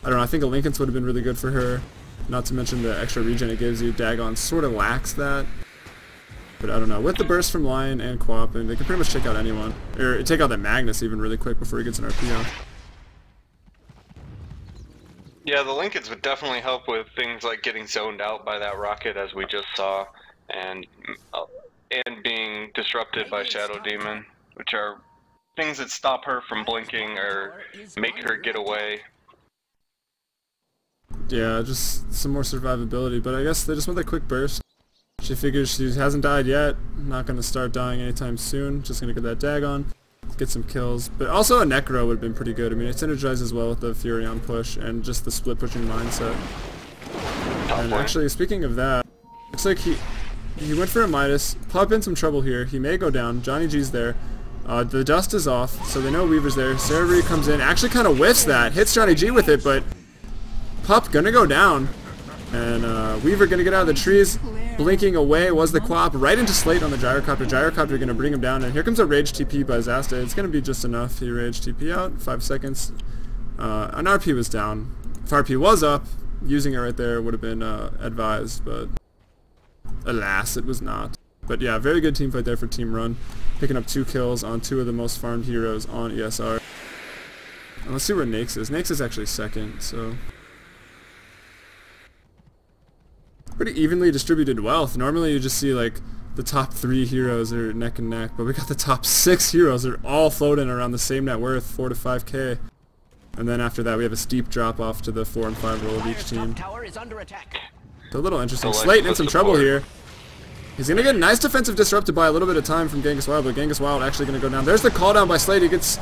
I don't know. I think a Linken's would have been really good for her. Not to mention the extra regen it gives you. Dagon sort of lacks that. But I don't know. With the burst from Lion and Quap, and they can pretty much take out anyone. Or take out that Magnus even really quick before he gets an RPO. Yeah, the Lincolns would definitely help with things like getting zoned out by that rocket, as we just saw, and being disrupted by Shadow Demon, which are things that stop her from blinking or make her get away. Yeah, just some more survivability, but I guess they just want that quick burst. She figures she hasn't died yet, not going to start dying anytime soon, just going to get that Dagon, get some kills. But also a Necro would have been pretty good. I mean, it synergizes well with the Furion push and just the split pushing mindset. And actually, speaking of that, looks like he went for a Midas, pop in some trouble here. He may go down. Johnny G's there. The dust is off, so they know Weaver's there. CeraVe comes in, actually kind of whiffs that, hits Johnny G with it, but Pup gonna go down. And Weaver gonna get out of the trees. Blinking away was the Quap right into Slate on the Gyrocopter. Gyrocopter gonna bring him down, and here comes a Rage TP by Zasta. It's gonna be just enough. He Rage TP out, 5 seconds. An RP was down. If RP was up, using it right there would have been advised, but alas, it was not. But yeah, very good team fight there for Team Run. Picking up 2 kills on 2 of the most farmed heroes on ESR. And let's see where Nakes is. Nakes is actually second, so pretty evenly distributed wealth. Normally you just see like the top 3 heroes are neck and neck, but we got the top 6 heroes. They're all floating around the same net worth, 4 to 5k. And then after that we have a steep drop off to the 4 and 5 roll of each team. It's a little interesting. Slate in some trouble here. He's going to get a nice defensive disrupted by a little bit of time from Genghis Wild, but Genghis Wild actually going to go down. There's the call down by Slate. He gets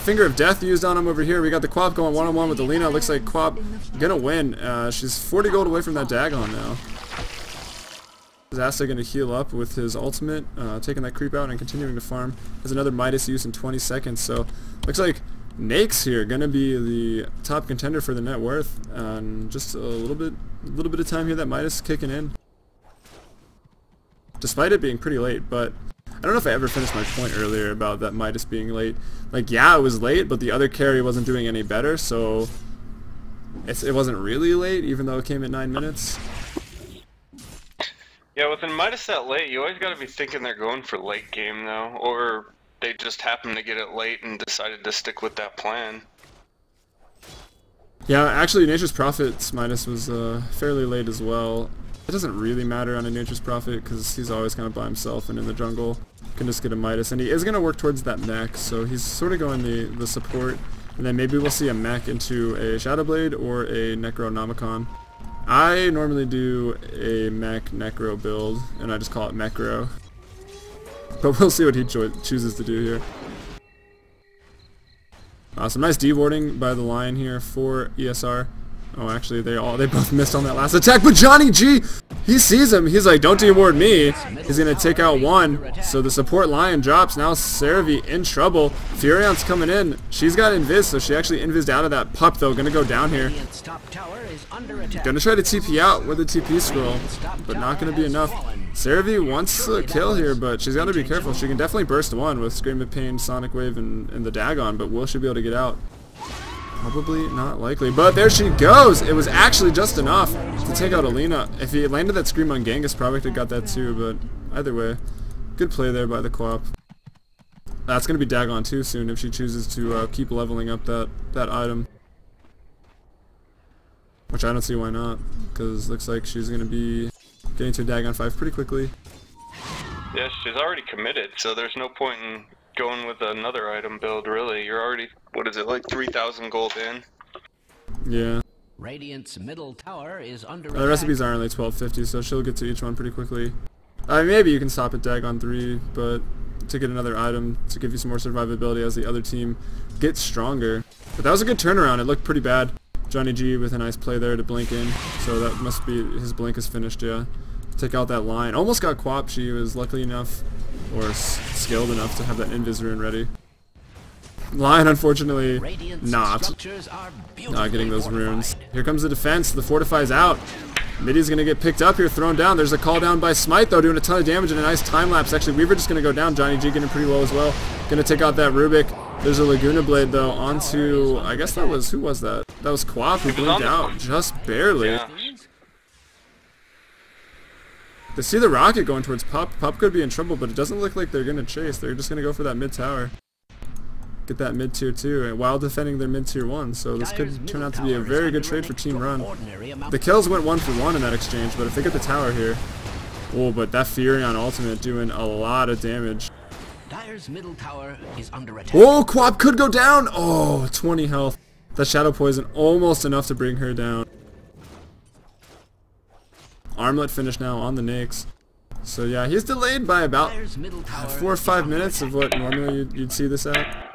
Finger of Death used on him over here. We got the Quap going one-on-one with Alina. Looks like Quap gonna win. She's 40 gold away from that Dagon now. Zasta gonna heal up with his ultimate, taking that creep out and continuing to farm. There's another Midas use in 20 seconds, so looks like Nakes here gonna be the top contender for the net worth. And just a little bit of time here that Midas kicking in. Despite it being pretty late, but I don't know if I ever finished my point earlier about that Midas being late. Like, yeah, it was late, but the other carry wasn't doing any better, so it wasn't really late, even though it came at 9 minutes. Yeah, with a Midas that late, you always gotta be thinking they're going for late game, though, or they just happened to get it late and decided to stick with that plan. Yeah, actually, Nature's Prophet's Midas was fairly late as well. It doesn't really matter on a Nature's Prophet because he's always kind of by himself and in the jungle. Can just get a Midas, and he is going to work towards that mech, so he's sort of going the support, and then maybe we'll see a mech into a Shadowblade or a Necronomicon. I normally do a mech Necro build, and I just call it Mecro. But we'll see what he chooses to do here. Some nice dewarding by the Lion here for ESR. Oh, actually, they both missed on that last attack, but Johnny G, he sees him. He's like, don't deward me. He's going to take out one. So the support Lion drops. Now CeraVe in trouble. Furion's coming in. She's got invis, so she actually invised out of that pup, though. Going to go down here. Going to try to TP out with a TP scroll, but not going to be enough. CeraVe wants a kill here, but she's got to be careful. She can definitely burst one with Scream of Pain, Sonic Wave, and the Dagon, but will she be able to get out? Probably not likely, but there she goes! It was actually just enough to take out Alina. If he landed that Scream on Genghis, probably could have got that too, but either way, good play there by the Quap. That's going to be Dagon too soon if she chooses to keep leveling up that item. Which I don't see why not, because looks like she's going to be getting to Dagon 5 pretty quickly. Yeah, she's already committed, so there's no point in going with another item build, really. You're already, what is it, like 3,000 gold in? Yeah. Radiant's middle tower is under The recipes are only 1250, so she'll get to each one pretty quickly. Maybe you can stop at Dagon 3, but to get another item to give you some more survivability as the other team gets stronger. But that was a good turnaround. It looked pretty bad Johnny G with a nice play there to blink in. So that must be his blink is finished, yeah. Take out that line. Almost got Quap. She was lucky enough, or skilled enough to have that Invis rune ready. Line, unfortunately, not getting those runes. Here comes the defense. The Fortify's out. Midi's going to get picked up here, thrown down. There's a call down by Smite, though, doing a ton of damage and a nice time lapse. Actually, Weaver just going to go down. Johnny G getting pretty low as well. Going to take out that Rubik. There's a Laguna Blade, though, onto... I guess that was... Who was that? That was Quap, who blinked out just barely. Yeah. They see the rocket going towards Pup. Pup could be in trouble, but it doesn't look like they're going to chase. They're just going to go for that mid-tower. Get that mid-tier 2 while defending their mid-tier 1, so this could turn out to be a very good trade for Team Run. The kills went 1 for 1 in that exchange, but if they get the tower here... Oh, but that Fury on ultimate doing a lot of damage. Dire's middle tower is under attack. Oh, Quap could go down! Oh, 20 health. That Shadow Poison almost enough to bring her down. Armlet finished now on the Nyx. So yeah, he's delayed by about 4 or 5 minutes of what normally you'd see this at.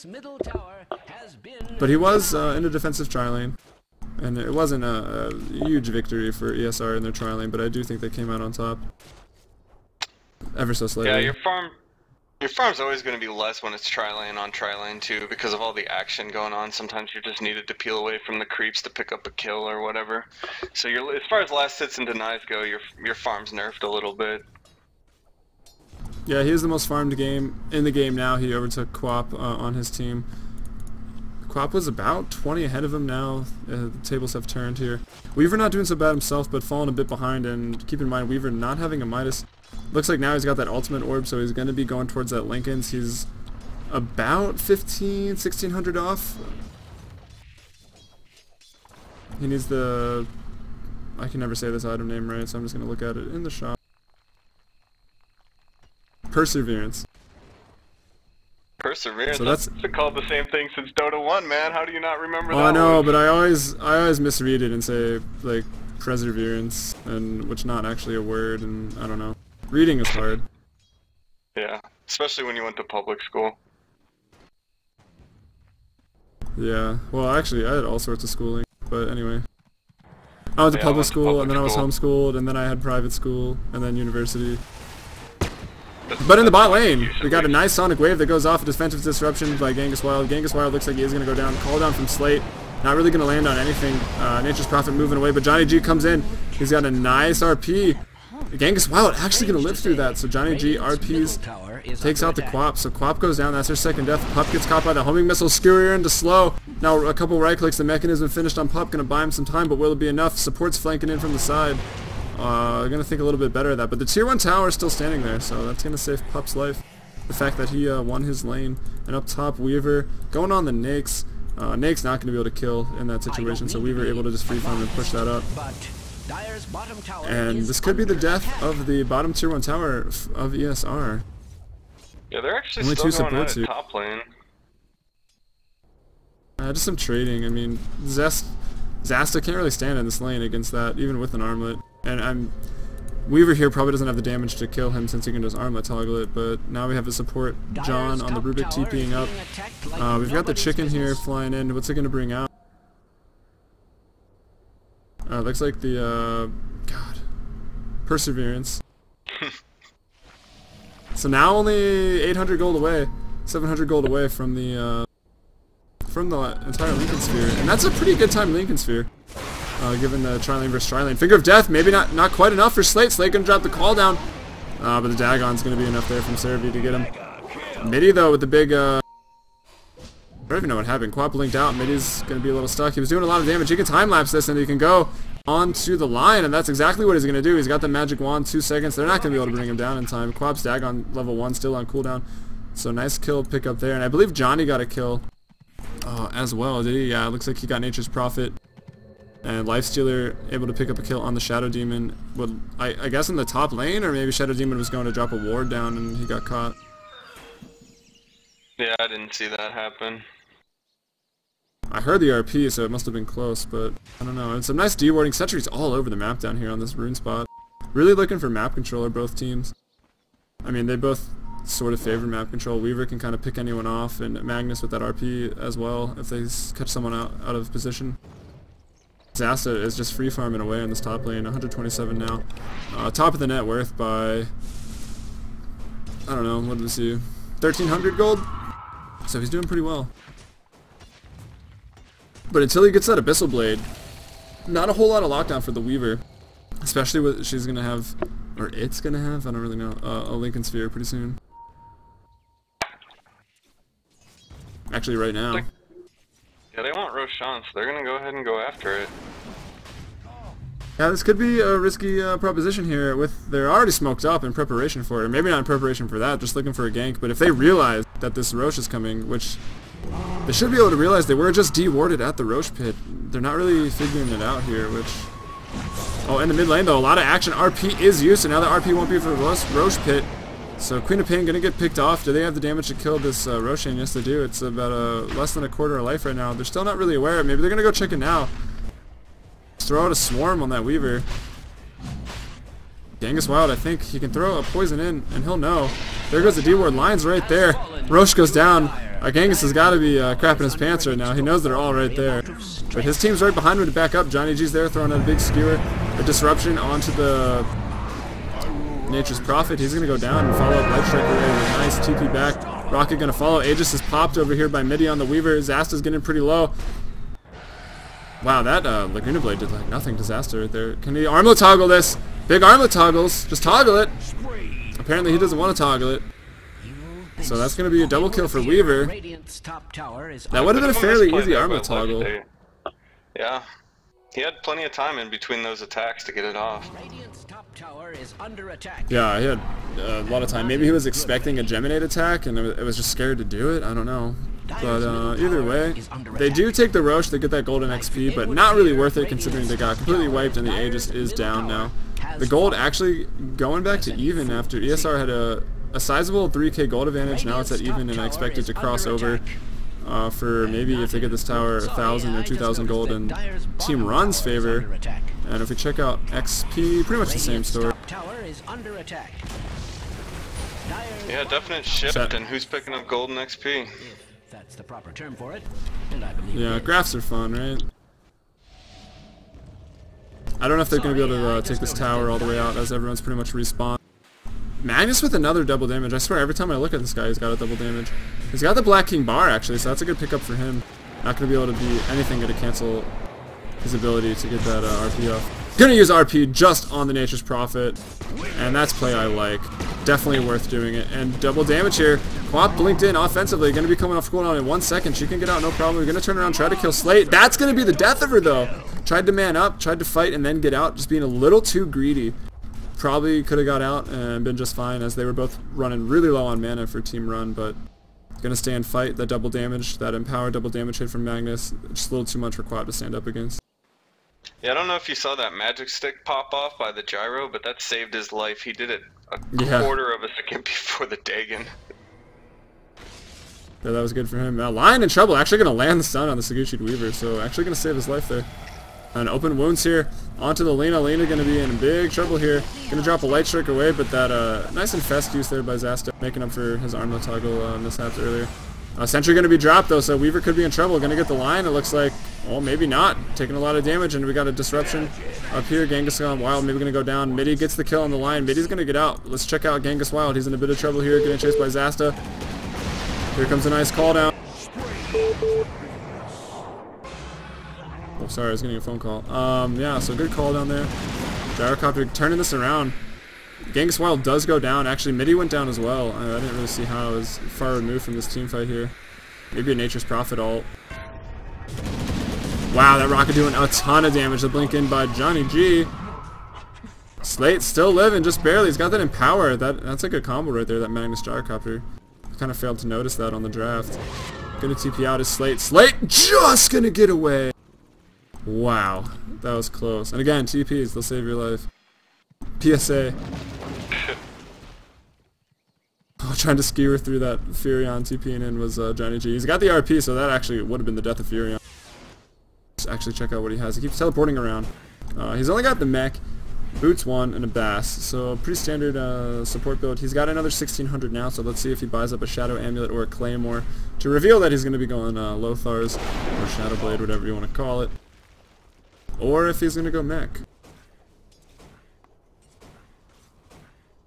Middle tower has been, but he was in a defensive tri lane, and it wasn't a huge victory for ESR in their tri lane, but I do think they came out on top, ever so slightly. Yeah, your farm's always going to be less when it's tri lane on tri lane too, because of all the action going on. Sometimes you're just needed to peel away from the creeps to pick up a kill or whatever. So as far as last hits and denies go, your farm's nerfed a little bit. Yeah, he is the most farmed game in the game now. He overtook Quap on his team. Quap was about 20 ahead of him now. The tables have turned here. Weaver not doing so bad himself, but falling a bit behind. And keep in mind, Weaver not having a Midas. Looks like now he's got that ultimate orb, so he's going to be going towards that Linken's. He's about 1,600 off. He needs the... I can never say this item name right, so I'm just going to look at it in the shop. Perseverance. Perseverance. So that's been called the same thing since Dota 1, man. How do you not remember that? Oh, I know, one? but I always misread it and say like perseverance, and which not actually a word, and I don't know. Reading is hard. Yeah, especially when you went to public school. Yeah. Well, actually, I had all sorts of schooling, but anyway. I went to public school, and then I was homeschooled, and then I had private school, and then university. But in the bot lane, we got a nice Sonic Wave that goes off a defensive disruption by Genghis Wild. Genghis Wild looks like he is going to go down. Call down from Slate. Not really going to land on anything. Nature's Prophet moving away, but Johnny G comes in. He's got a nice RP. Genghis Wild actually going to live through that, so Johnny G RPs, takes out the Quap. So Quap goes down. That's her second death. Pup gets caught by the homing missile. Skewer into slow. Now a couple right clicks. The mechanism finished on Pup. Going to buy him some time, but will it be enough? Support's flanking in from the side. Gonna think a little bit better of that, but the tier 1 tower is still standing there, so that's gonna save Pup's life. The fact that he won his lane, and up top Weaver going on the Nyx. Nyx not gonna be able to kill in that situation, so Weaver able to just free farm and push that up. And this could be the death of the bottom tier 1 tower of ESR. Yeah, they're actually Only still two going at supports here. top lane. Just some trading. I mean, Zasta can't really stand in this lane against that, even with an armlet. And Weaver here probably doesn't have the damage to kill him since he can just armlet toggle it, but now we have a support John on the Rubik TPing up. We've got the chicken here flying in. What's it going to bring out? Looks like the, God, Perseverance. So now only 800 gold away, 700 gold away from the entire Lincoln Sphere, and that's a pretty good time Lincoln Sphere. Given the tri-lane versus tri-lane. Finger of Death, maybe not quite enough for Slate. Slate gonna drop the call down. But the Dagon's gonna be enough there from Cerebi to get him. Midi though with the big I don't even know what happened. Quap blinked out. Midi's gonna be a little stuck. He was doing a lot of damage. He can time lapse this and he can go onto the line, and that's exactly what he's gonna do. He's got the magic wand, 2 seconds. They're not gonna be able to bring him down in time. Quap's Dagon level 1 still on cooldown. So nice kill pick up there. And I believe Johnny got a kill as well, did he? Yeah, it looks like he got Nature's Prophet. And Lifestealer able to pick up a kill on the Shadow Demon. Would I guess in the top lane, or maybe Shadow Demon was going to drop a ward down and he got caught. Yeah, I didn't see that happen. I heard the RP, so it must have been close, but I don't know. And some nice dewarding sentries all over the map down here on this rune spot. Really looking for map control of both teams. I mean, they both sort of favor map control. Weaver can kind of pick anyone off, and Magnus with that RP as well if they catch someone out of position. Zasta is just free farming away in this top lane, 127 now. Top of the net worth by, I don't know, what did we see? 1,300 gold? So he's doing pretty well. But until he gets that Abyssal Blade, not a whole lot of lockdown for the Weaver. Especially with, she's going to have, or it's going to have, I don't really know, a Lincoln Sphere pretty soon. Actually right now. Yeah, they want Roshan, so they're going to go ahead and go after it. Yeah, this could be a risky proposition here. They're already smoked up in preparation for it. Or maybe not in preparation for that, just looking for a gank. But if they realize that this Rosh is coming, which they should be able to realize, they were just de-warded at the Rosh pit. They're not really figuring it out here, which... Oh, in the mid lane though, a lot of action. RP is used, and now the RP won't be for the Rosh pit. So Queen of Pain gonna get picked off. Do they have the damage to kill this Roshan? Yes, they do. It's about less than a quarter of life right now. They're still not really aware. Maybe they're gonna go check it now. Throw out a swarm on that Weaver. Genghis Wild, I think he can throw a poison in, and he'll know. There goes the D-ward. Line's right there. Rosh goes down. Genghis has got to be crapping his pants right now. He knows they're all right there. But his team's right behind him to back up. Johnny G's there throwing out a big skewer. A disruption onto the Nature's Prophet. He's going to go down and follow up Light Strike away with a nice TP back. Rocket going to follow. Aegis is popped over here by Midi on the Weaver. Zasta's getting pretty low. Wow, that Laguna Blade did like nothing. Disaster right there. Can he armlet toggle this? Big armlet toggles. Just toggle it. Apparently he doesn't want to toggle it. So that's going to be a double kill for Weaver. That would have been a fairly easy armlet toggle. Yeah. He had plenty of time in between those attacks to get it off. Yeah, he had a lot of time. Maybe he was expecting a Geminate attack and it was just scared to do it. I don't know. But either way, they do take the Rosh, they get that golden XP, but not really worth it considering they got completely wiped and the Aegis is down now. The gold actually going back to even after ESR had a sizable 3k gold advantage. Now it's at even, and I expect it to cross over for maybe if they get this tower 1,000 or 2,000 gold in Team Run's favor. And if we check out XP, pretty much the same story. Yeah, definite shift in who's picking up gold and XP. That's the proper term for it. And I believe yeah, graphs are fun, right? I don't know if they're going to be able to take this tower all the way out as everyone's pretty much respawned. Magnus with another double damage. I swear, every time I look at this guy, he's got a double damage. He's got the Black King bar, actually, so that's a good pickup for him. Not going to be able to be anything going to cancel his ability to get that RP off. Going to use RP just on the Nature's Prophet, and that's play I like. Definitely worth doing it. And double damage here. Quap blinked in offensively. Going to be coming off cooldown in 1 second. She can get out, no problem. We're going to turn around, try to kill Slate. That's going to be the death of her, though. Tried to man up, tried to fight, and then get out. Just being a little too greedy. Probably could have got out and been just fine, as they were both running really low on mana for Team Run, but going to stay and fight. That double damage, that empowered double damage hit from Magnus. Just a little too much for Quap to stand up against. Yeah, I don't know if you saw that magic stick pop off by the gyro, but that saved his life. He did it a quarter of a second before the Dagon. Yeah, that was good for him. Lion in trouble. Actually going to land the stun on the Saguchi Weaver, so actually going to save his life there. And open wounds here onto the Lena. Lena going to be in big trouble here. Going to drop a Light Strike away, but that nice infest use there by Zasta, making up for his armlet toggle mishaps earlier. Sentry going to be dropped though, so Weaver could be in trouble. Going to get the line, it looks like. Well, maybe not. Taking a lot of damage, and we got a disruption up here. Genghis gone wild, maybe going to go down. Midi gets the kill on the line. Midi's going to get out. Let's check out Genghis Wild. He's in a bit of trouble here, getting chased by Zasta. Here comes a nice call down. Oh, sorry, I was getting a phone call. Yeah, so good call down there. Gyrocopter turning this around. Genghis Wild does go down. Actually, Midi went down as well. I didn't really see how I was far removed from this team fight here. Maybe a Nature's Prophet ult. Wow, that rocket doing a ton of damage. The blink in by Johnny G. Slate still living, just barely. He's got that Empower. That's a good combo right there, that Magnus Gyrocopter. Kind of failed to notice that on the draft. Gonna TP out his Slate. Slate just gonna get away. Wow, that was close. And again, TPs, they'll save your life. PSA. Oh, trying to skewer through that Furion TPing in was Johnny G. He's got the RP, so that actually would have been the death of Furion. Let's actually check out what he has. He keeps teleporting around. He's only got the mech. boots 1, and a bass. So pretty standard support build. He's got another 1600 now, so let's see if he buys up a Shadow Amulet or a Claymore to reveal that he's going to be going Lothars or Shadow Blade, whatever you want to call it. Or if he's going to go mech.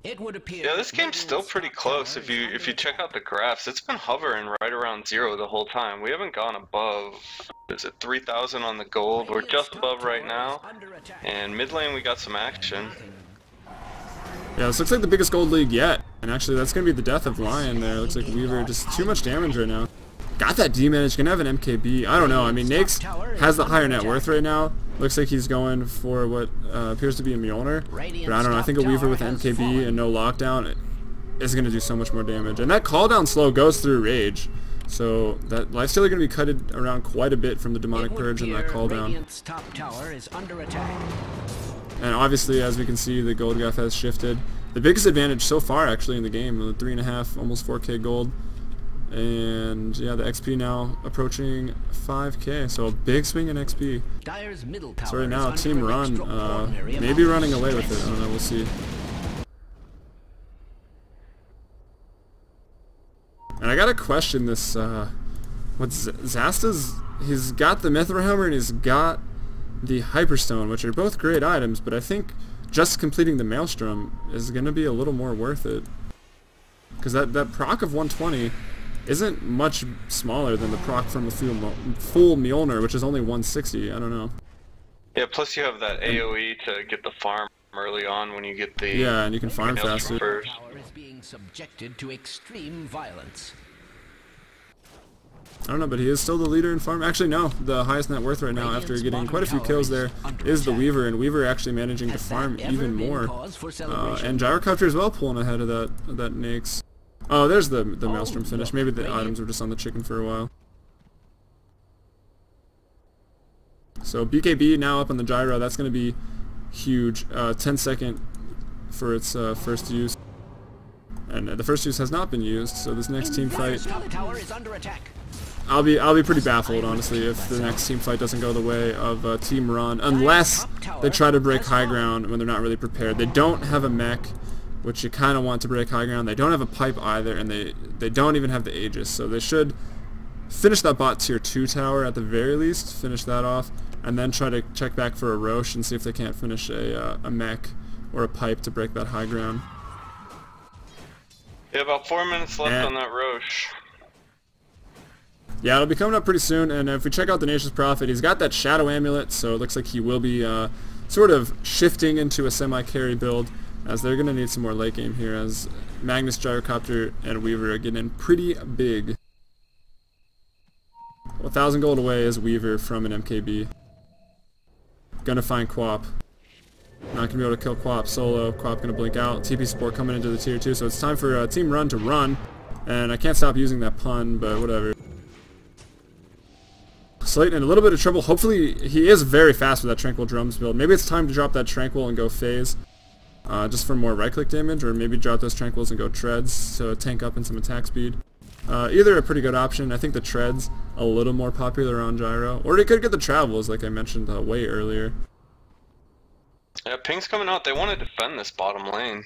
It would appear. Yeah, this game's still pretty close. If you check out the graphs, it's been hovering right around 0 the whole time. We haven't gone above, is it 3,000 on the gold? We're just above right now. And mid lane we got some action. Yeah, this looks like the biggest gold league yet. And actually that's going to be the death of Lion there. Looks like Weaver just too much damage right now. Got that D-manage, gonna have an MKB. I don't know, I mean Nake's has the higher net worth right now. Looks like he's going for what appears to be a Mjolnir. But I don't know, I think a Weaver with MKB and no lockdown is gonna do so much more damage. And that call down slow goes through Rage. So that lifesteal are gonna be cutted around quite a bit from the Demonic Purge and that call down. And obviously, as we can see, the gold graph has shifted. The biggest advantage so far actually in the game, 3.5, almost 4k gold. And yeah, the XP now approaching 5k, so a big swing in XP. So right now, Team Run, maybe running away with it. I don't know, we'll see. And I gotta question this, what's Zasta's, he's got the Mithril Hammer and he's got the Hyperstone, which are both great items, but I think just completing the Maelstrom is gonna be a little more worth it. Because that proc of 120 isn't much smaller than the proc from a full Mjolnir, which is only 160. I don't know. Yeah, plus you have that AoE to get the farm early on when you get the... Yeah, and you can farm faster. Power is being subjected to extreme violence. I don't know, but he is still the leader in farm. Actually, no. The highest net worth right now, after getting quite a few kills there, is the Weaver, and Weaver actually managing to farm even more. And Gyrocopter as well pulling ahead of that Nake's. Oh, there's the Maelstrom finish. Maybe the items were just on the chicken for a while. So BKB now up on the gyro. That's going to be huge. 10 second for its first use. And the first use has not been used, so this next team fight... I'll be pretty baffled, honestly, if the next team fight doesn't go the way of Team Run, unless they try to break high ground when they're not really prepared. They don't have a mech, which you kind of want to break high ground. They don't have a pipe either, and they don't even have the Aegis, so they should finish that bot tier 2 tower at the very least, finish that off, and then try to check back for a Roche and see if they can't finish a mech or a pipe to break that high ground. Yeah, about 4 minutes left on that Roche. Yeah, it'll be coming up pretty soon, and if we check out the Nation's Prophet, he's got that Shadow Amulet, so it looks like he will be sort of shifting into a semi-carry build, as they're going to need some more late game here, as Magnus, Gyrocopter, and Weaver are getting in pretty big. 1,000 gold away is Weaver from an MKB. Gonna find Quap. Not gonna be able to kill Quap solo. Quap gonna blink out. TP support coming into the tier 2, so it's time for Team Run to run. And I can't stop using that pun, but whatever. Slate in a little bit of trouble. Hopefully, he is very fast with that Tranquil Drums build. Maybe it's time to drop that Tranquil and go Phase. Just for more right-click damage, or maybe drop those Tranquils and go Treads to tank up in some attack speed. Either a pretty good option. I think the Treads a little more popular on Gyro. Or they could get the Travels, like I mentioned way earlier. Yeah, Ping's coming out. They want to defend this bottom lane.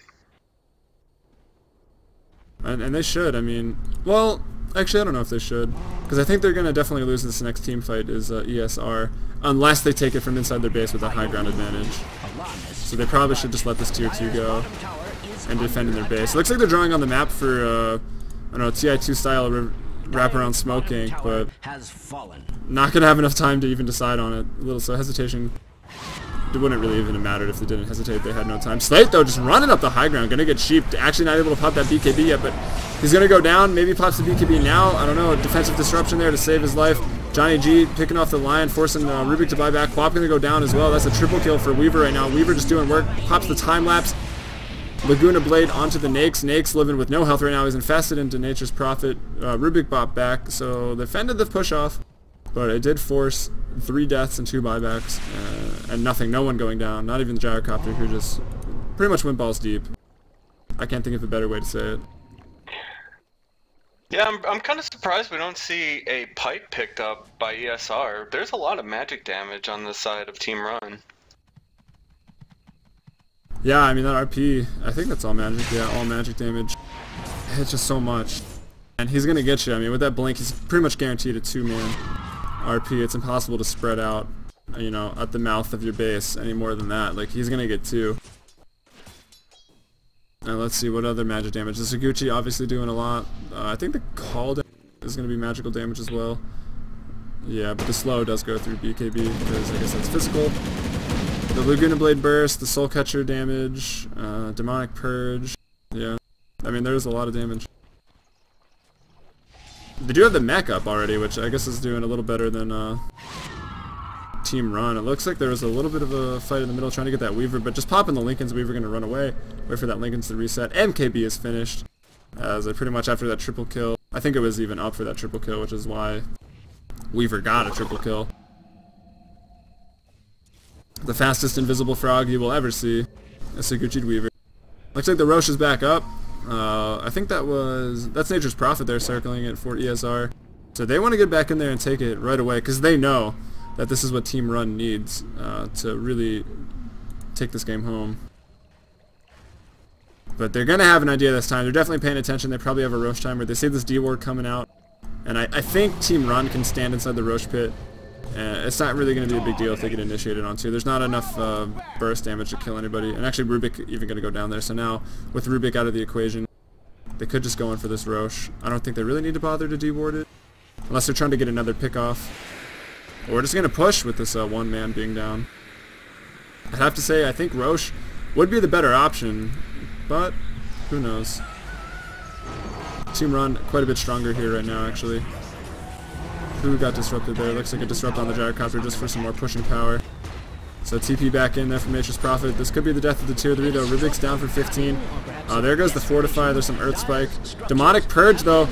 And they should, I mean... Well, actually I don't know if they should. Because I think they're going to definitely lose this next team fight is ESR. Unless they take it from inside their base with a high ground advantage. So they probably should just let this tier 2 go. And defend in their base. It looks like they're drawing on the map for... I don't know, TI2 style wraparound smoking, but not going to have enough time to even decide on it. A little so hesitation. It wouldn't really even have mattered if they didn't hesitate. They had no time. Slate, though, just running up the high ground. Going to get sheep. Actually not able to pop that BKB yet, but he's going to go down. Maybe pops the BKB now. I don't know. Defensive disruption there to save his life. Johnny G picking off the Lion, forcing Rubik to buy back. Quap going to go down as well. That's a triple kill for Weaver right now. Weaver just doing work. Pops the time lapse. Laguna Blade onto the Nakes. Nakes living with no health right now. He's infested into Nature's Prophet. Rubik bop back, so they fended the push off, but it did force 3 deaths and 2 buybacks, and nothing, no one going down, not even the Gyrocopter, who just pretty much went balls deep. I can't think of a better way to say it. Yeah, I'm kind of surprised we don't see a pipe picked up by ESR. There's a lot of magic damage on the side of Team Run. Yeah, I mean that RP, I think that's all magic. Yeah, all magic damage. It's just so much. And he's going to get you. I mean, with that blink, he's pretty much guaranteed a 2-man RP. It's impossible to spread out, you know, at the mouth of your base any more than that. Like, he's going to get 2. And let's see what other magic damage. The Saguchi obviously doing a lot. I think the call is going to be magical damage as well. Yeah, but the slow does go through BKB because I guess that's physical. The Laguna Blade Burst, the Soul Catcher damage, Demonic Purge. Yeah, I mean there's a lot of damage. They do have the mech up already, which I guess is doing a little better than Team Run. It looks like there was a little bit of a fight in the middle trying to get that Weaver, but just popping the Lincoln's Weaver going to run away. Wait for that Lincoln's to reset. MKB is finished. As pretty much after that triple kill, I think it was even up for that triple kill, which is why Weaver got a triple kill. The fastest invisible frog you will ever see, a Saguchi Weaver. Looks like the Roche is back up. I think that's Nature's Prophet there circling it for ESR. So they want to get back in there and take it right away because they know that this is what Team Run needs to really take this game home. But they're going to have an idea this time. They're definitely paying attention. They probably have a Roche timer. They see this D-Ward coming out. And I think Team Run can stand inside the Roche pit. It's not really going to be a big deal if they get initiated onto. There's not enough burst damage to kill anybody. And actually Rubik even going to go down there. So now, with Rubik out of the equation, they could just go in for this Roche. I don't think they really need to bother to D-Ward it. Unless they're trying to get another pick off. Or we're just going to push with this one man being down. I'd have to say I think Roche would be the better option. But, who knows. Team Run quite a bit stronger here right now actually. Who got disrupted there? Looks like a disrupt on the gyrocopter just for some more pushing power. So TP back in there from Nature's Prophet. This could be the death of the tier 3 though. Rubik's down for 15. There goes the Fortify. There's some Earth Spike. Demonic Purge though.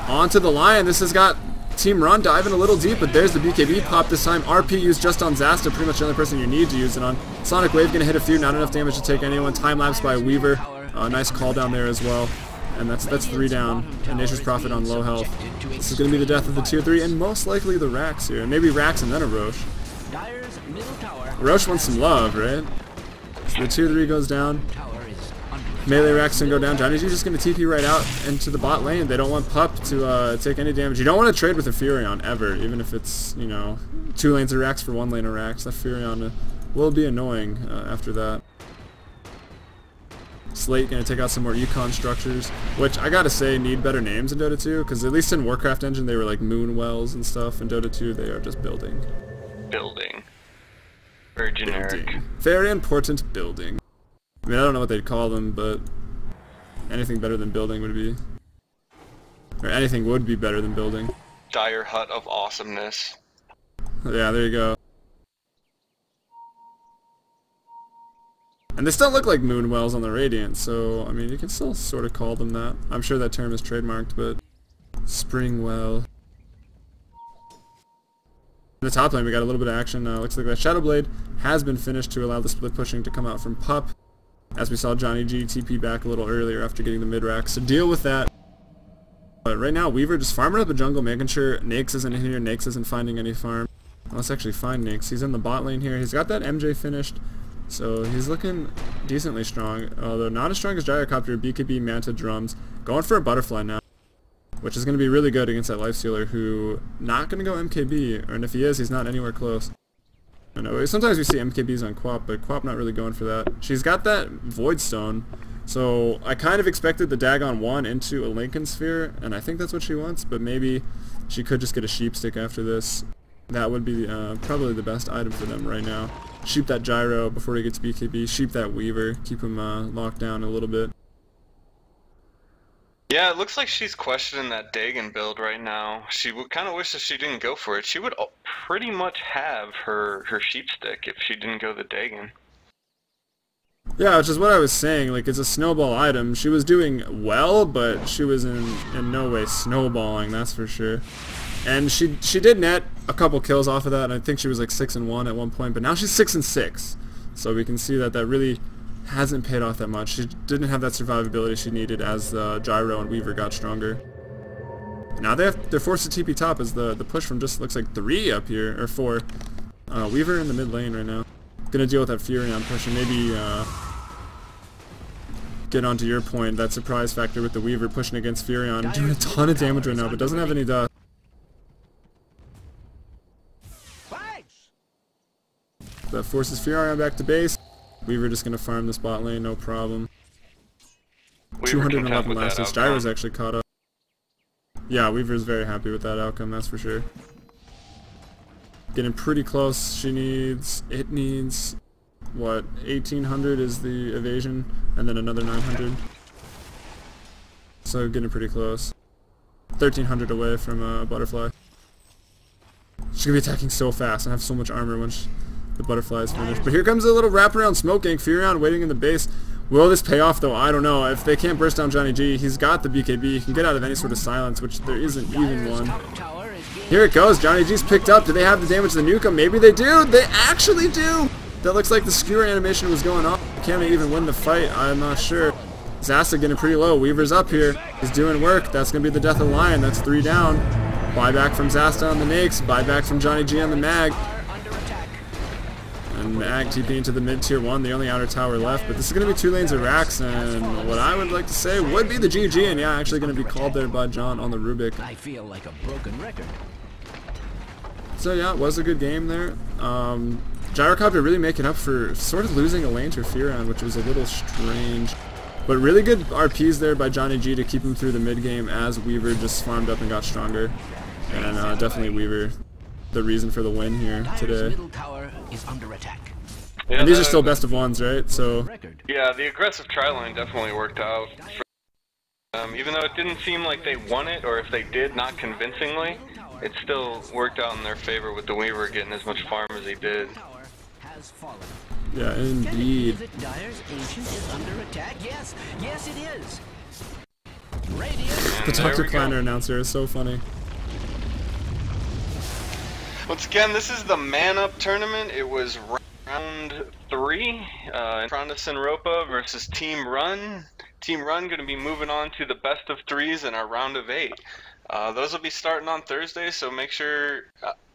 Onto the Lion. This has got Team Run diving a little deep, but there's the BKB pop this time. RP used just on Zasta, pretty much the only person you need to use it on. Sonic Wave gonna hit a few, not enough damage to take anyone. Time lapse by Weaver. Nice call down there as well. And that's 3 down. And Nature's Prophet on low health. This is going to be the death of the tier 3 and most likely the Rax here. Maybe Rax and then a Roche. Roche wants some love, right? So the tier 3 goes down. Melee Rax can go down. Johnny G just going to TP right out into the bot lane. They don't want Pup to take any damage. You don't want to trade with a Furion ever, even if it's, you know, 2 lanes of Rax for 1 lane of Rax. That Furion will be annoying after that. Slate gonna take out some more econ structures, which I gotta say need better names in Dota 2, because at least in Warcraft Engine they were like moon wells and stuff. In Dota 2 they are just building. Building. Very generic. Building. Very important building. I mean I don't know what they'd call them, but anything better than building would be, or anything would be better than building. Dire Hut of awesomeness. Yeah, there you go. And they still look like moon wells on the Radiant, so, I mean, you can still sort of call them that. I'm sure that term is trademarked, but... Spring well. In the top lane, we got a little bit of action. Looks like that Shadow Blade has been finished to allow the split pushing to come out from Pup. As we saw Johnny G TP back a little earlier after getting the mid-racks to deal with that. But right now, Weaver just farming up the jungle, making sure Nakes isn't in here, Nakes isn't finding any farm. Let's actually find Nakes. He's in the bot lane here. He's got that MJ finished. So he's looking decently strong, although not as strong as Gyrocopter, BKB, Manta, Drums. Going for a Butterfly now, which is going to be really good against that Lifestealer, who not going to go MKB, and if he is, he's not anywhere close. I know, sometimes we see MKBs on Quap, but Quap not really going for that. She's got that Void Stone, so I kind of expected the Dagon 1 into a Lincoln Sphere, and I think that's what she wants, but maybe she could just get a Sheep Stick after this. That would be probably the best item for them right now. Sheep that Gyro before he gets BKB, sheep that Weaver, keep him locked down a little bit. Yeah, it looks like she's questioning that Dagon build right now. She would kind of wish that she didn't go for it. She would pretty much have her Sheep Stick if she didn't go the Dagon. Yeah, which is what I was saying, like it's a snowball item. She was doing well, but she was in no way snowballing, that's for sure. And she did net a couple kills off of that, and I think she was like 6-1 at one point, but now she's 6-6. So we can see that that really hasn't paid off that much. She didn't have that survivability she needed as Gyro and Weaver got stronger. Now they're forced to TP top as the push from just looks like 3 up here, or 4. Weaver in the mid lane right now. Gonna deal with that Fury on pushing. Maybe get onto your point, that surprise factor with the Weaver pushing against Furion, doing a ton of damage right now, but doesn't have any dust. That forces Furion back to base. Weaver just gonna farm this bot lane, no problem. 211 last hit. Gyro's actually caught up. Yeah, Weaver's very happy with that outcome, that's for sure. Getting pretty close. It needs, what, 1800 is the evasion, and then another 900. So getting pretty close. 1300 away from Butterfly. She's gonna be attacking so fast and have so much armor once the Butterfly is finished. But here comes a little wraparound smoke gank. Furion waiting in the base. Will this pay off though? I don't know. If they can't burst down Johnny G, he's got the BKB. He can get out of any sort of silence, which there isn't even one. Here it goes. Johnny G's picked up. Do they have the damage to the nuke? Maybe they do. They actually do. That looks like the skewer animation was going on. Can they even win the fight? I'm not sure. Zasta getting pretty low. Weaver's up here. He's doing work. That's going to be the death of the Lion. That's 3 down. Buyback from Zasta on the Nakes. Buyback from Johnny G on the Mag. And Mag TP into the mid tier 1, the only outer tower left. But this is going to be 2 lanes of racks, and what I would like to say would be the GG, and yeah, actually going to be called there by John on the Rubik. I feel like a broken record. So yeah, it was a good game there. Gyrocopter really making up for sort of losing a lane to Furion, which was a little strange. But really good RPs there by Johnny G to keep him through the mid game as Weaver just farmed up and got stronger. And definitely Weaver, the reason for the win here today. Middle tower is under attack. Yeah, and these are still best of ones, right? So yeah, the aggressive tri-lane definitely worked out. Even though it didn't seem like they won it, or if they did, not convincingly, it still worked out in their favor with the Weaver getting as much farm as he did. Yeah, indeed. Dyer's Ancient is under attack. Yes, yes it is. The Dr. Kleiner announcer is so funny. Once again, this is the Man Up tournament. It was round 3. Trondas and Ropa versus Team Run. Team Run going to be moving on to the best of 3s in our round of 8. Those will be starting on Thursday, so make sure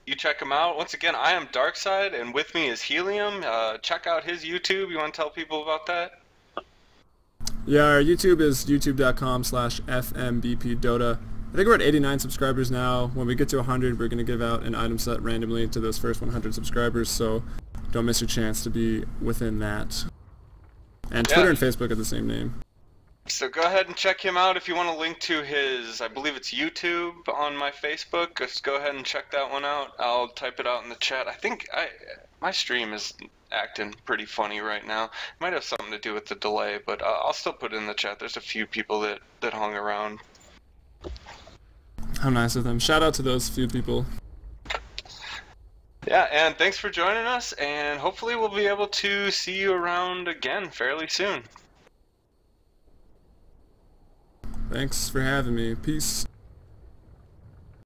you check them out. Once again, I am Darkside, and with me is Helium. Check out his YouTube. You want to tell people about that? Yeah, our YouTube is youtube.com/fmbpdota. I think we're at 89 subscribers now. When we get to 100, we're going to give out an item set randomly to those first 100 subscribers, so don't miss your chance to be within that. And Twitter and Facebook are the same name. So go ahead and check him out if you want a link to his, I believe it's YouTube on my Facebook. Just go ahead and check that one out. I'll type it out in the chat. I think my stream is acting pretty funny right now. It might have something to do with the delay, but I'll still put it in the chat. There's a few people that hung around. How nice of them. Shout out to those few people. Yeah, and thanks for joining us, and hopefully we'll be able to see you around again fairly soon. Thanks for having me. Peace.